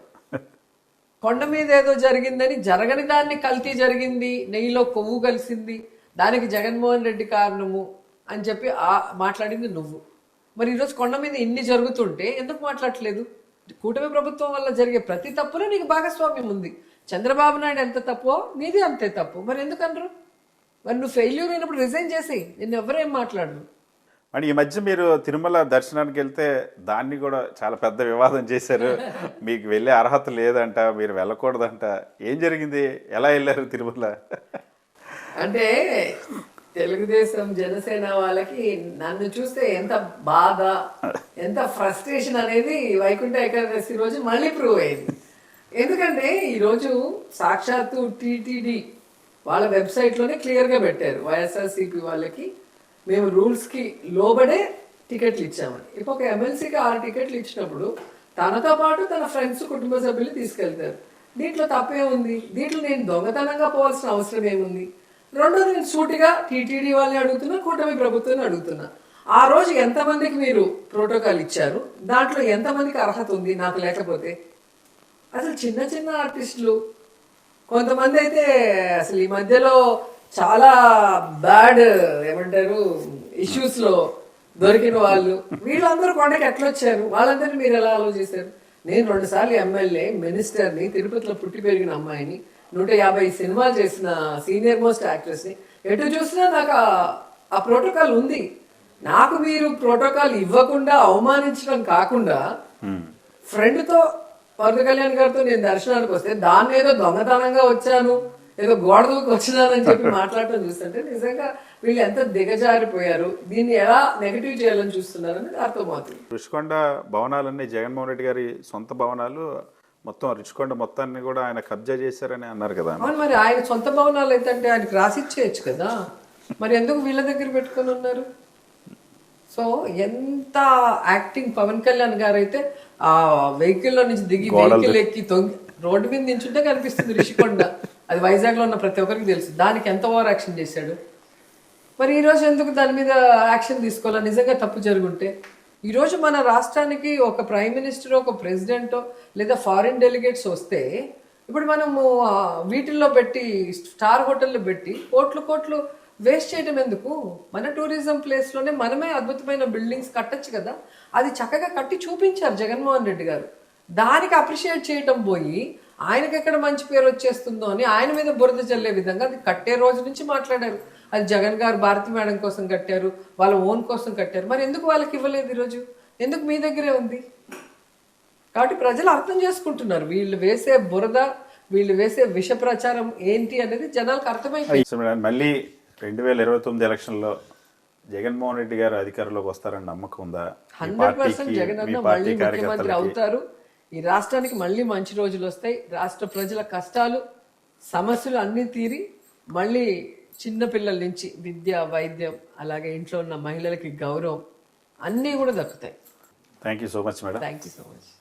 కొండ మీద ఏదో జరిగిందని, జరగని దాన్ని కల్తీ జరిగింది, నెయ్యిలో కొవ్వు కలిసింది, దానికి జగన్మోహన్ రెడ్డి కారణము అని చెప్పి మాట్లాడింది నువ్వు. మరి ఈరోజు కొండ మీద ఇన్ని జరుగుతుంటే ఎందుకు మాట్లాడట్లేదు? కూటమి ప్రభుత్వం వల్ల జరిగే ప్రతి తప్పులో నీకు భాగస్వామ్యం ఉంది. చంద్రబాబు నాయుడు ఎంత తప్పో నీది అంతే తప్పు. మరి ఎందుకు అనరు? మరి నువ్వు ఫెయిల్యూర్ అయినప్పుడు రిజైన్ చేసేయి, నిన్ను ఎవరేం మాట్లాడరు. మరి ఈ మధ్య మీరు తిరుమల దర్శనానికి వెళ్తే దాన్ని కూడా చాలా పెద్ద వివాదం చేశారు. మీకు వెళ్ళే అర్హత లేదంట, మీరు వెళ్ళకూడదంట. ఏం జరిగింది? ఎలా వెళ్ళారు తిరుమల? అంటే తెలుగుదేశం జనసేన వాళ్ళకి నన్ను చూస్తే ఎంత బాధ, ఎంత ఫ్రస్ట్రేషన్ అనేది వైకుంఠ ఏకాదశి రోజు మళ్ళీ ప్రూవ్ అయింది. ఎందుకంటే ఈరోజు సాక్షాత్తు టీటీడీ వాళ్ళ వెబ్సైట్లోనే క్లియర్గా పెట్టారు, వైఎస్ఆర్సీపీ వాళ్ళకి మేము రూల్స్కి లోబడే టికెట్లు ఇచ్చామని. ఇప్పుడు ఒక ఎమ్మెల్సీకి 6 టికెట్లు ఇచ్చినప్పుడు తనతో పాటు తన ఫ్రెండ్స్, కుటుంబ సభ్యులు తీసుకెళ్తారు. దీంట్లో తప్పే ఉంది? దీంట్లో నేను దొంగతనంగా పోవాల్సిన అవసరం ఏముంది? రెండోది, నేను సూటిగా టీటీడీ వాళ్ళని అడుగుతున్నా, కూటమి ప్రభుత్వాన్ని అడుగుతున్నా, ఆ రోజు ఎంతమందికి మీరు ప్రోటోకాల్ ఇచ్చారు? దాంట్లో ఎంతమందికి అర్హత ఉంది నాకు లేకపోతే? అసలు చిన్న చిన్న ఆర్టిస్టులు కొంతమంది అయితే అసలు ఈ మధ్యలో చాలా బ్యాడ్ ఏమంటారు ఇష్యూస్లో దొరికిన వాళ్ళు, వీళ్ళందరూ కొండకి ఎట్లా వచ్చారు? వాళ్ళందరినీ మీరు ఎలా అలౌ చేశారు? నేను 2 సార్లు ఎమ్మెల్యే, మినిస్టర్ని, తిరుపతిలో పుట్టి పెరిగిన అమ్మాయిని, 150 సినిమాలు చేసిన సీనియర్ మోస్ట్ యాక్ట్రెస్ని, ఎటు చూసినా నాకు ఆ ప్రోటోకాల్ ఉంది. నాకు మీరు ప్రోటోకాల్ ఇవ్వకుండా అవమానించడం కాకుండా, ఫ్రెండ్తో పవన్ కళ్యాణ్ గారితో నేను దర్శనానికి వస్తే దాన్ని ఏదో దొంగతనంగా వచ్చాను, ఏదో గోడ దూకి వచ్చినానని చెప్పి మాట్లాడటం చూస్తుంటే నిజంగా వీళ్ళు ఎంత దిగజారిపోయారు, దీన్ని ఎలా నెగిటివ్ చేయాలని చూస్తున్నారని అర్థమవుతుంది. రుషికొండ భవనాలన్నీ జగన్మోహన్ రెడ్డి గారి సొంత భవనాలు, మొత్తం రుషికొండ మొత్తాన్ని కూడా ఆయన కబ్జా చేశారని అన్నారు కదా. అవును, మరి ఆయన సొంత భవనాలు అయితే అంటే ఆయనకు రాసిచ్చేయచ్చు కదా, మరి ఎందుకు వీళ్ళ దగ్గర పెట్టుకొని ఉన్నారు? సో ఎంత యాక్టింగ్ పవన్ కళ్యాణ్ గారు అయితే ఆ వెహికల్లో నుంచి దిగి వెహికల్ ఎక్కి తొంగి రోడ్డు మీద నించుంటే కనిపిస్తుంది రిషికొండ. అది వైజాగ్లో ఉన్న ప్రతి ఒక్కరికి తెలుసు. దానికి ఎంత ఓవర్ యాక్షన్ చేశాడు? మరి ఈరోజు ఎందుకు దాని మీద యాక్షన్ తీసుకోవాలి? నిజంగా తప్పు జరుగుంటే ఈరోజు మన రాష్ట్రానికి ఒక ప్రైమ్ మినిస్టర్, ఒక ప్రెసిడెంటో లేదా ఫారిన్ డెలిగేట్స్ వస్తే ఇప్పుడు మనము వీటిల్లో పెట్టి, స్టార్ హోటల్లో పెట్టి కోట్లు వేస్ట్ చేయడం ఎందుకు? మన టూరిజం ప్లేస్లోనే మనమే అద్భుతమైన బిల్డింగ్స్ కట్టచ్చు కదా. అది చక్కగా కట్టి చూపించారు జగన్మోహన్ రెడ్డి గారు. దానికి అప్రిషియేట్ చేయటం పోయి ఆయనకి ఎక్కడ మంచి పేరు వచ్చేస్తుందో అని ఆయన మీద బురద చల్లే విధంగా అది కట్టే రోజు నుంచి మాట్లాడారు. అది జగన్ గారు భారతి మేడం కోసం కట్టారు, వాళ్ళ ఓన్ కోసం కట్టారు. మరి ఎందుకు వాళ్ళకి ఇవ్వలేదు ఈరోజు? ఎందుకు మీ దగ్గరే ఉంది? కాబట్టి ప్రజలు అర్థం చేసుకుంటున్నారు వీళ్ళు వేసే బురద, వీళ్ళు వేసే విష ప్రచారం ఏంటి అనేది జనాలకు అర్థమైపోయింది. సో మేడం, మళ్ళీ 2029 ఎలక్షన్లో జగన్మోహన్ రెడ్డి గారు అధికారంలోకి వస్తారని నమ్మకం ఉందా? మీ 100% పార్టీకి, జగన్ మీ అన్న పార్టీ మళ్ళీ ముఖ్యమంత్రి కార్యకర్తలకి? అవుతారు. ఈ రాష్ట్రానికి మళ్ళీ మంచి రోజులు వస్తాయి. రాష్ట్ర ప్రజల కష్టాలు, సమస్యలు అన్నీ తీరి మళ్ళీ చిన్న పిల్లల నుంచి విద్య, వైద్యం, అలాగే ఇంట్లో ఉన్న మహిళలకి గౌరవం అన్నీ కూడా దక్కుతాయి. Thank you so much madam. Thank you so much.